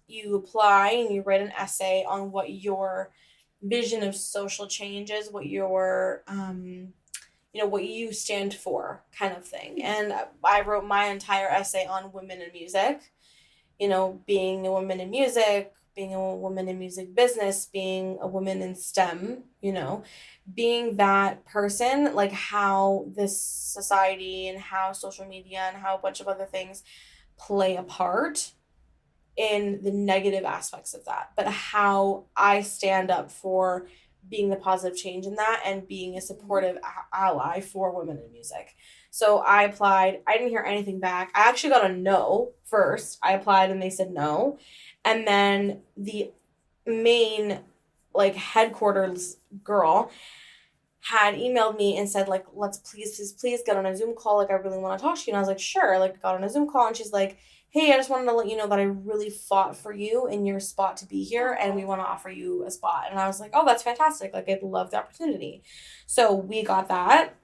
you apply and you write an essay on what your vision of social change is, what your what you stand for, kind of thing. And I wrote my entire essay on women in music, being a woman in music, being a woman in music business, being a woman in STEM, being that person, like how this society and how social media and how a bunch of other things play a part in the negative aspects of that, but how I stand up for being the positive change in that and being a supportive ally for women in music. So I applied. I didn't hear anything back. I actually got a no first. I applied and they said no. And then the main headquarters girl had emailed me and said, let's please get on a Zoom call. I really want to talk to you. And I was like, sure. Got on a Zoom call, and she's like, hey, I just wanted to let you know that I really fought for you in your spot to be here, and we want to offer you a spot. And I was like, oh, that's fantastic. I'd love the opportunity. So we got that.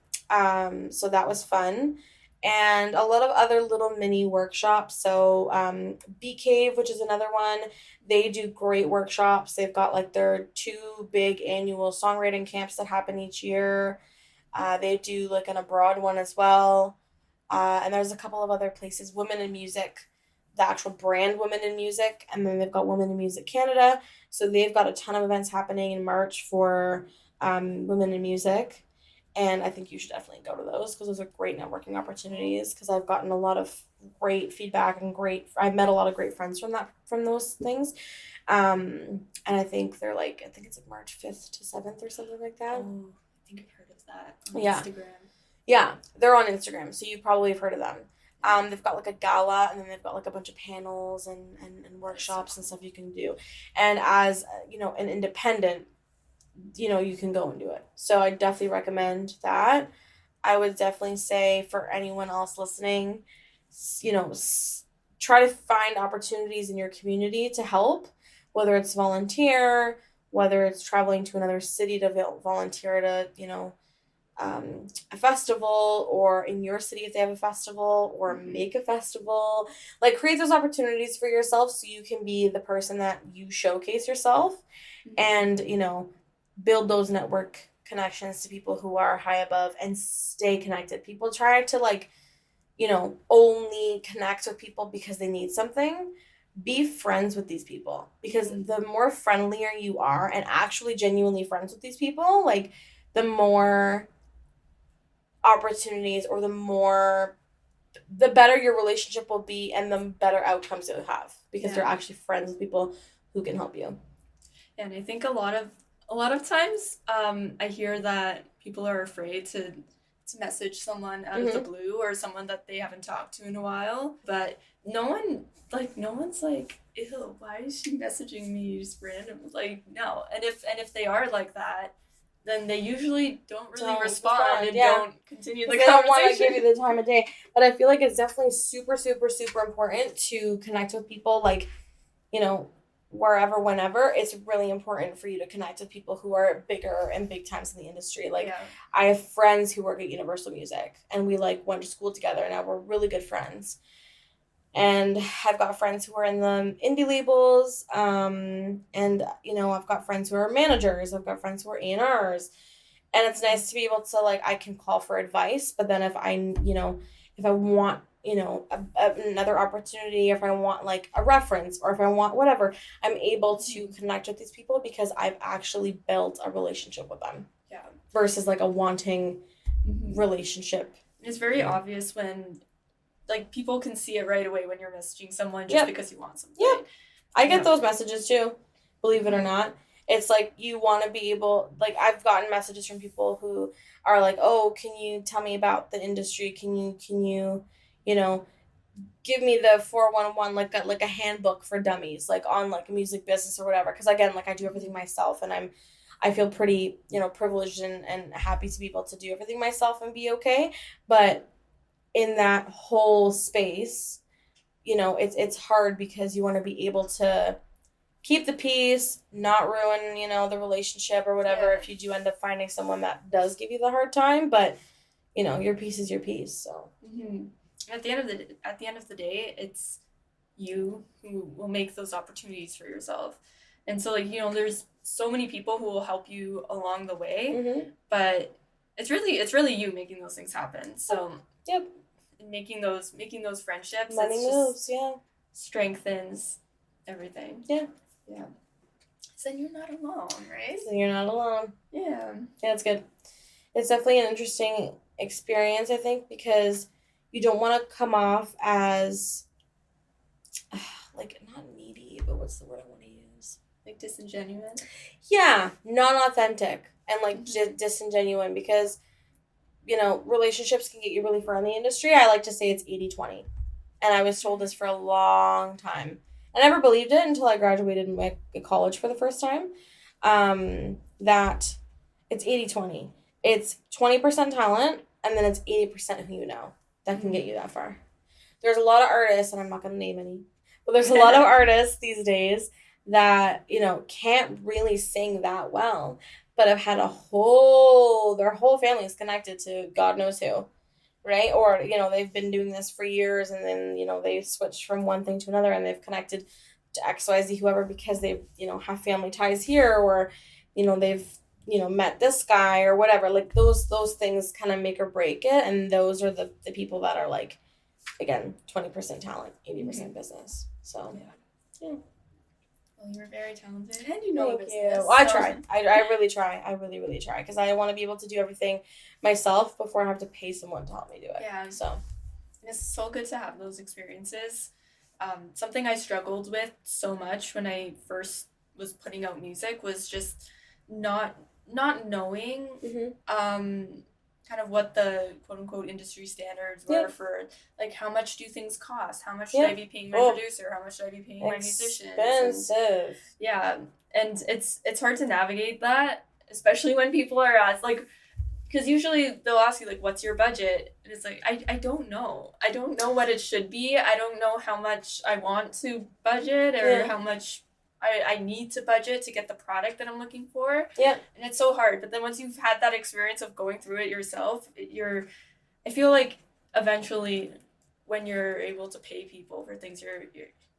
So that was fun. And a lot of other little mini workshops. So Bee Cave, which is another one, they do great workshops. They've got their 2 big annual songwriting camps that happen each year. They do an abroad one as well. And there's a couple of other places. Women in Music, the actual brand Women in Music, and then they've got Women in Music Canada. So they've got a ton of events happening in March for Women in Music. And I think you should definitely go to those, because those are great networking opportunities, because I've gotten a lot of great feedback and I've met a lot of great friends from those things. And I think they're I think it's March 5th to 7th or something like that. Oh, I think I've heard of that on Instagram. Yeah, they're on Instagram, so you probably have heard of them. They've got a gala, and then they've got a bunch of panels and workshops and stuff you can do. And as an independent, you can go and do it. So I definitely recommend that. I would definitely say for anyone else listening, try to find opportunities in your community to help, whether it's volunteer, whether it's traveling to another city to volunteer at a festival, or in your city if they have a festival, or make a festival. Create those opportunities for yourself so you can be the person that you showcase yourself, and build those network connections to people who are high above, and stay connected. People try to only connect with people because they need something. Be friends with these people, because the more friendlier you are and actually genuinely friends with these people, the more opportunities, or the better your relationship will be, and the better outcomes you'll have, because you're actually friends with people who can help you. And I think a lot of times I hear that people are afraid to message someone out of the blue, or someone that they haven't talked to in a while, but no one's like, ew, why is she messaging me just random? No. And if they are like that, then they usually don't really respond and don't continue the conversation. They don't want to give you the time of day. But I feel like it's definitely super, super, super important to connect with people, wherever, whenever. It's really important for you to connect with people who are bigger and big times in the industry. I have friends who work at Universal Music, and we went to school together, and now we're really good friends. And I've got friends who are in the indie labels, and I've got friends who are managers, I've got friends who are A&Rs, And it's nice to be able to, like, I can call for advice, but then if I want, another opportunity, if I want, like, a reference, or if I want whatever, I'm able to connect with these people because I've actually built a relationship with them. Yeah. Versus, like, a wanting relationship. It's very obvious when, like, people can see it right away when you're messaging someone just because you want something. Yeah. I get those messages too, believe it or not. It's like you want to be able, like, I've gotten messages from people who are like, oh, can you tell me about the industry? Can you give me the 411, like a handbook for dummies, like on like music business or whatever. Because again, like I do everything myself, and I feel pretty, privileged and happy to be able to do everything myself and be okay. But in that whole space, it's hard because you want to be able to keep the peace, not ruin, the relationship or whatever if you do end up finding someone that does give you the hard time. But, your peace is your peace, so. Mm-hmm. At the end of the day, it's you who will make those opportunities for yourself. And so, like, there's so many people who will help you along the way, but it's really you making those things happen. So, yep. Making those friendships, money moves, strengthens everything. Yeah. So then you're not alone, right? So you're not alone. Yeah, it's good. It's definitely an interesting experience, I think, because you don't want to come off as like, not needy, but what's the word I want to use? Like disingenuous. Yeah, non-authentic and like disingenuine, because relationships can get you really far in the industry. I like to say it's 80-20. And I was told this for a long time. I never believed it until I graduated in college for the first time. That it's 80-20. It's 20% talent, and then it's 80% who you know that can get you that far. There's a lot of artists, and I'm not going to name any, but there's a lot of artists these days that, can't really sing that well, but have had their whole family is connected to God knows who, right? Or, they've been doing this for years, and then, they switched from one thing to another, and they've connected to XYZ whoever because they, have family ties here, or, they've, met this guy or whatever. Like, those things kind of make or break it, and those are the people that are, like, again, 20% talent, 80% business. So, yeah. Well, you're very talented, and you know Thank business. you. Well, I try. I really try. I really, really try, because I want to be able to do everything myself before I have to pay someone to help me do it. Yeah. So, and it's so good to have those experiences. Something I struggled with so much when I first was putting out music was just not knowing kind of what the quote unquote industry standards were for, like, how much do things cost? How much should I be paying my producer? How much should I be paying my musicians? Expensive. And it's hard to navigate that, especially when people are asked, like, because usually they'll ask you, like, what's your budget? And it's like, I don't know. I don't know what it should be. I don't know how much I want to budget, or how much I need to budget to get the product that I'm looking for. Yeah. And it's so hard. But then once you've had that experience of going through it yourself, I feel like eventually when you're able to pay people for things,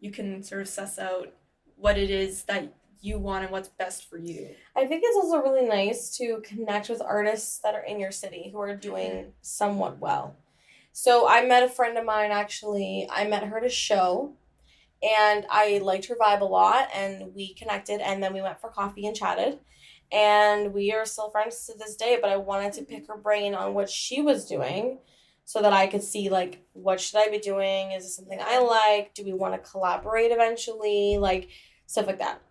you can sort of suss out what it is that you want and what's best for you. I think it's also really nice to connect with artists that are in your city who are doing somewhat well. So I met a friend of mine, actually. I met her at a show, and I liked her vibe a lot, and we connected, and then we went for coffee and chatted, and we are still friends to this day. But I wanted to pick her brain on what she was doing so that I could see, like, what should I be doing? Is this something I like? Do we want to collaborate eventually? Like, stuff like that.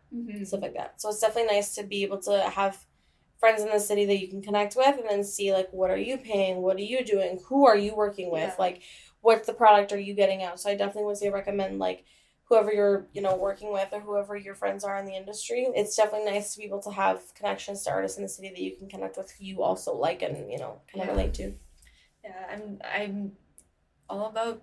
Stuff like that. So it's definitely nice to be able to have friends in the city that you can connect with, and then see, like, what are you paying? What are you doing? Who are you working with? Like, what's the product are you getting out? So I definitely would say recommend, like, whoever you're, working with, or whoever your friends are in the industry. It's definitely nice to be able to have connections to artists in the city that you can connect with, who you also like and, kind of relate to. Yeah, I'm all about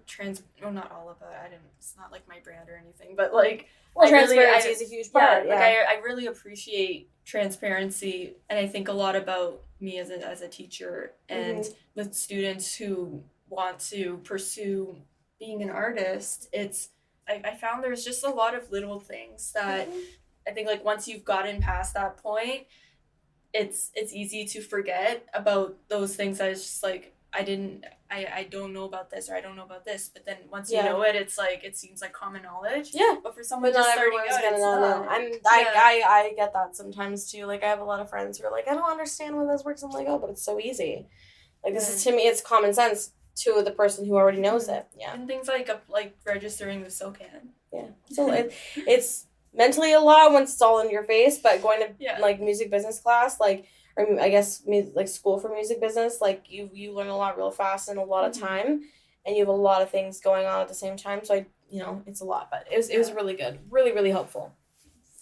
not all about, it's not like my brand or anything, but, like, transparency is a huge part. Like, I really appreciate transparency, and I think a lot about me as a teacher, and with students who want to pursue being an artist. I found there's just a lot of little things that I think, like, once you've gotten past that point, it's easy to forget about those things that it's just like I don't know about this, or I don't know about this, but then once you know it, it's like it seems like common knowledge. Yeah. But for someone But just not starting everyone's out, gonna it's know. not. I get that sometimes too. Like I have a lot of friends who are like, I don't understand how this works. I'm like, oh, but it's so easy. Like this is, to me, it's common sense to the person who already knows it. Yeah. And things like registering the SOCAN. Yeah. So it's mentally a lot once it's all in your face, but going to like music business class, like, or I guess like school for music business, like you learn a lot real fast in a lot of time, and you have a lot of things going on at the same time. So it's a lot, but it was really good, really really helpful.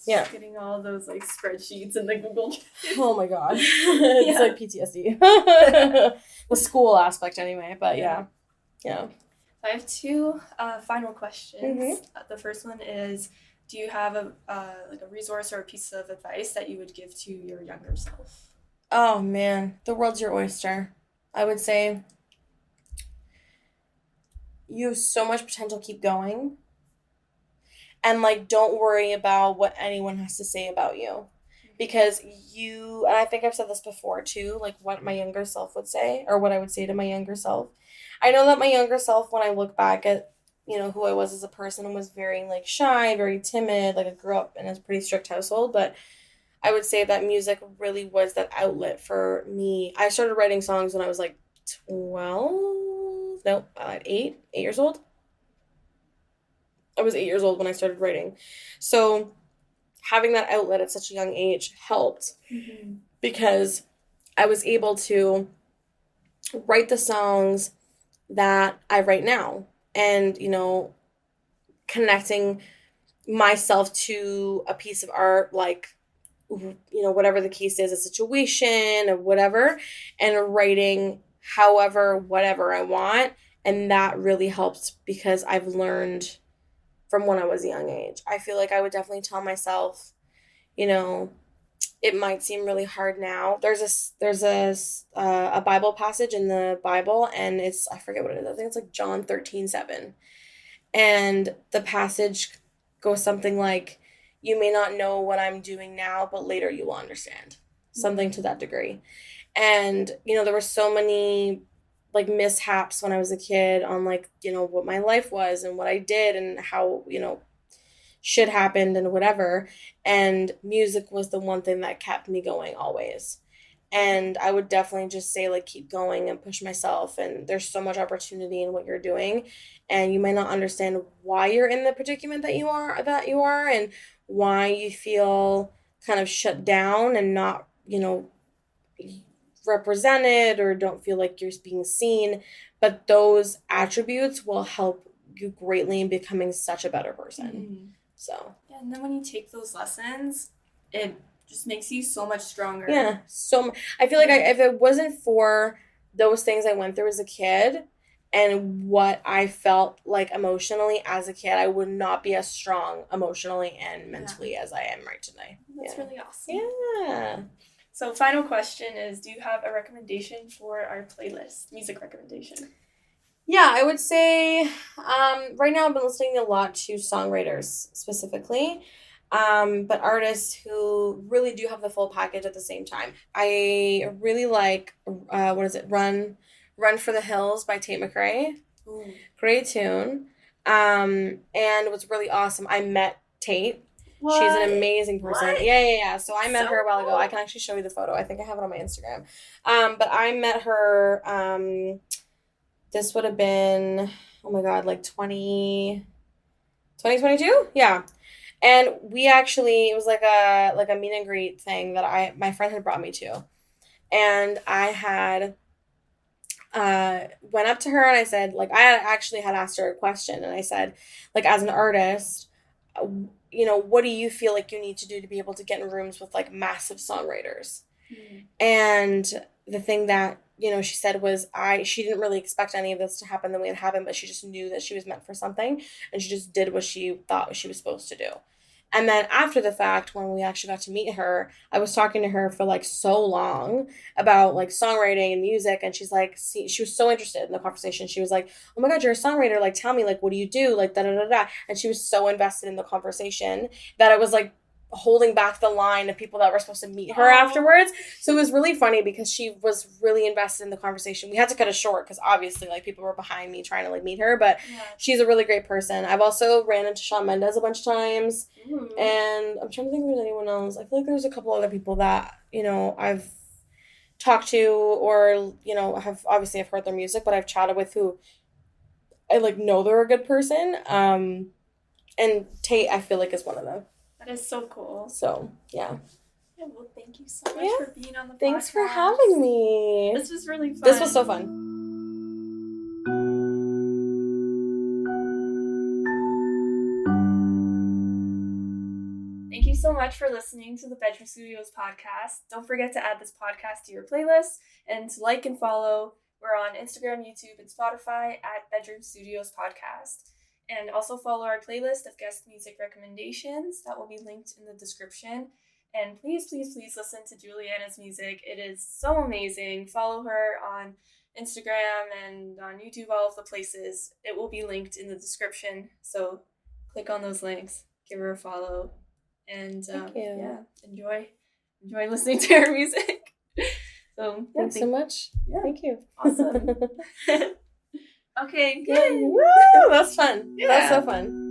Yeah. Getting all those like spreadsheets and the Google. Oh my god, it's like PTSD. The school aspect anyway, but yeah. I have two final questions. The first one is, do you have a resource or a piece of advice that you would give to your younger self? Oh man, the world's your oyster. I would say you have so much potential. Keep going. And like, don't worry about what anyone has to say about you, because and I think I've said this before too, like what my younger self would say, or what I would say to my younger self. I know that my younger self, when I look back at, who I was as a person, was very like shy, very timid. Like I grew up in a pretty strict household, but I would say that music really was that outlet for me. I started writing songs when I was like 8 years old. I was 8 years old when I started writing. So having that outlet at such a young age helped, because I was able to write the songs that I write now, and, connecting myself to a piece of art, like, whatever the case is, a situation or whatever, and writing whatever I want. And that really helps, because I've learned from when I was a young age. I feel like I would definitely tell myself, it might seem really hard now. There's a Bible passage in the Bible, and I forget what it is. I think it's like John 13:7. And the passage goes something like, you may not know what I'm doing now, but later you will understand. Something to that degree. And, there were so many like mishaps when I was a kid on like, what my life was and what I did and how, shit happened and whatever. And music was the one thing that kept me going always. And I would definitely just say, like, keep going and push myself. And there's so much opportunity in what you're doing. And you might not understand why you're in the predicament that you are, and why you feel kind of shut down and not, represented, or don't feel like you're being seen. But those attributes will help you greatly in becoming such a better person. So. Yeah, and then when you take those lessons, it just makes you so much stronger. Yeah, I feel like if it wasn't for those things I went through as a kid and what I felt like emotionally as a kid, I would not be as strong emotionally and mentally as I am right today. That's really awesome. Yeah. So final question is, do you have a recommendation for our playlist, music recommendation? Yeah, I would say right now I've been listening a lot to songwriters specifically, but artists who really do have the full package at the same time. I really like, Run for the Hills by Tate McRae. Ooh. Great tune. And what's really awesome, I met Tate. What? She's an amazing person. What? Yeah. So I met her a while ago. I can actually show you the photo. I think I have it on my Instagram. But I met her, this would have been, oh my God, like 2022? Yeah. And we actually, it was like a meet and greet thing that my friend had brought me to. And I had went up to her and I said, like, I actually had asked her a question, and I said, like, as an artist, what do you feel like you need to do to be able to get in rooms with like massive songwriters? And the thing that, she said was she didn't really expect any of this to happen the way it happened, but she just knew that she was meant for something, and she just did what she thought she was supposed to do. And then after the fact, when we actually got to meet her, I was talking to her for like so long about like songwriting and music. And she's like, she was so interested in the conversation. She was like, oh my God, you're a songwriter. Like, tell me, like, what do you do? Like, da da da da. And she was so invested in the conversation that I was like, holding back the line of people that were supposed to meet her afterwards. So it was really funny because she was really invested in the conversation. We had to cut it short because obviously like people were behind me trying to like meet her, but she's a really great person. I've also ran into Shawn Mendes a bunch of times. And I'm trying to think if there's anyone else. I feel like there's a couple other people that, you know, I've talked to or, you know, I've heard their music, but I've chatted with who I like know they're a good person. And Tate, I feel like, is one of them. That is so cool. So, yeah. Yeah, well, thank you so much for being on the podcast. Thanks for having me. This was really fun. This was so fun. Thank you so much for listening to the Bedroom Studios podcast. Don't forget to add this podcast to your playlist and to like and follow. We're on Instagram, YouTube, and Spotify at Bedroom Studios Podcast. And also follow our playlist of guest music recommendations that will be linked in the description. And please, please, please listen to Julianna's music. It is so amazing. Follow her on Instagram and on YouTube, all of the places. It will be linked in the description. So click on those links, give her a follow, and enjoy listening to her music. So thanks so much. Yeah. Thank you. Awesome. Okay, good. Woo! That was fun. Yeah. That was so fun.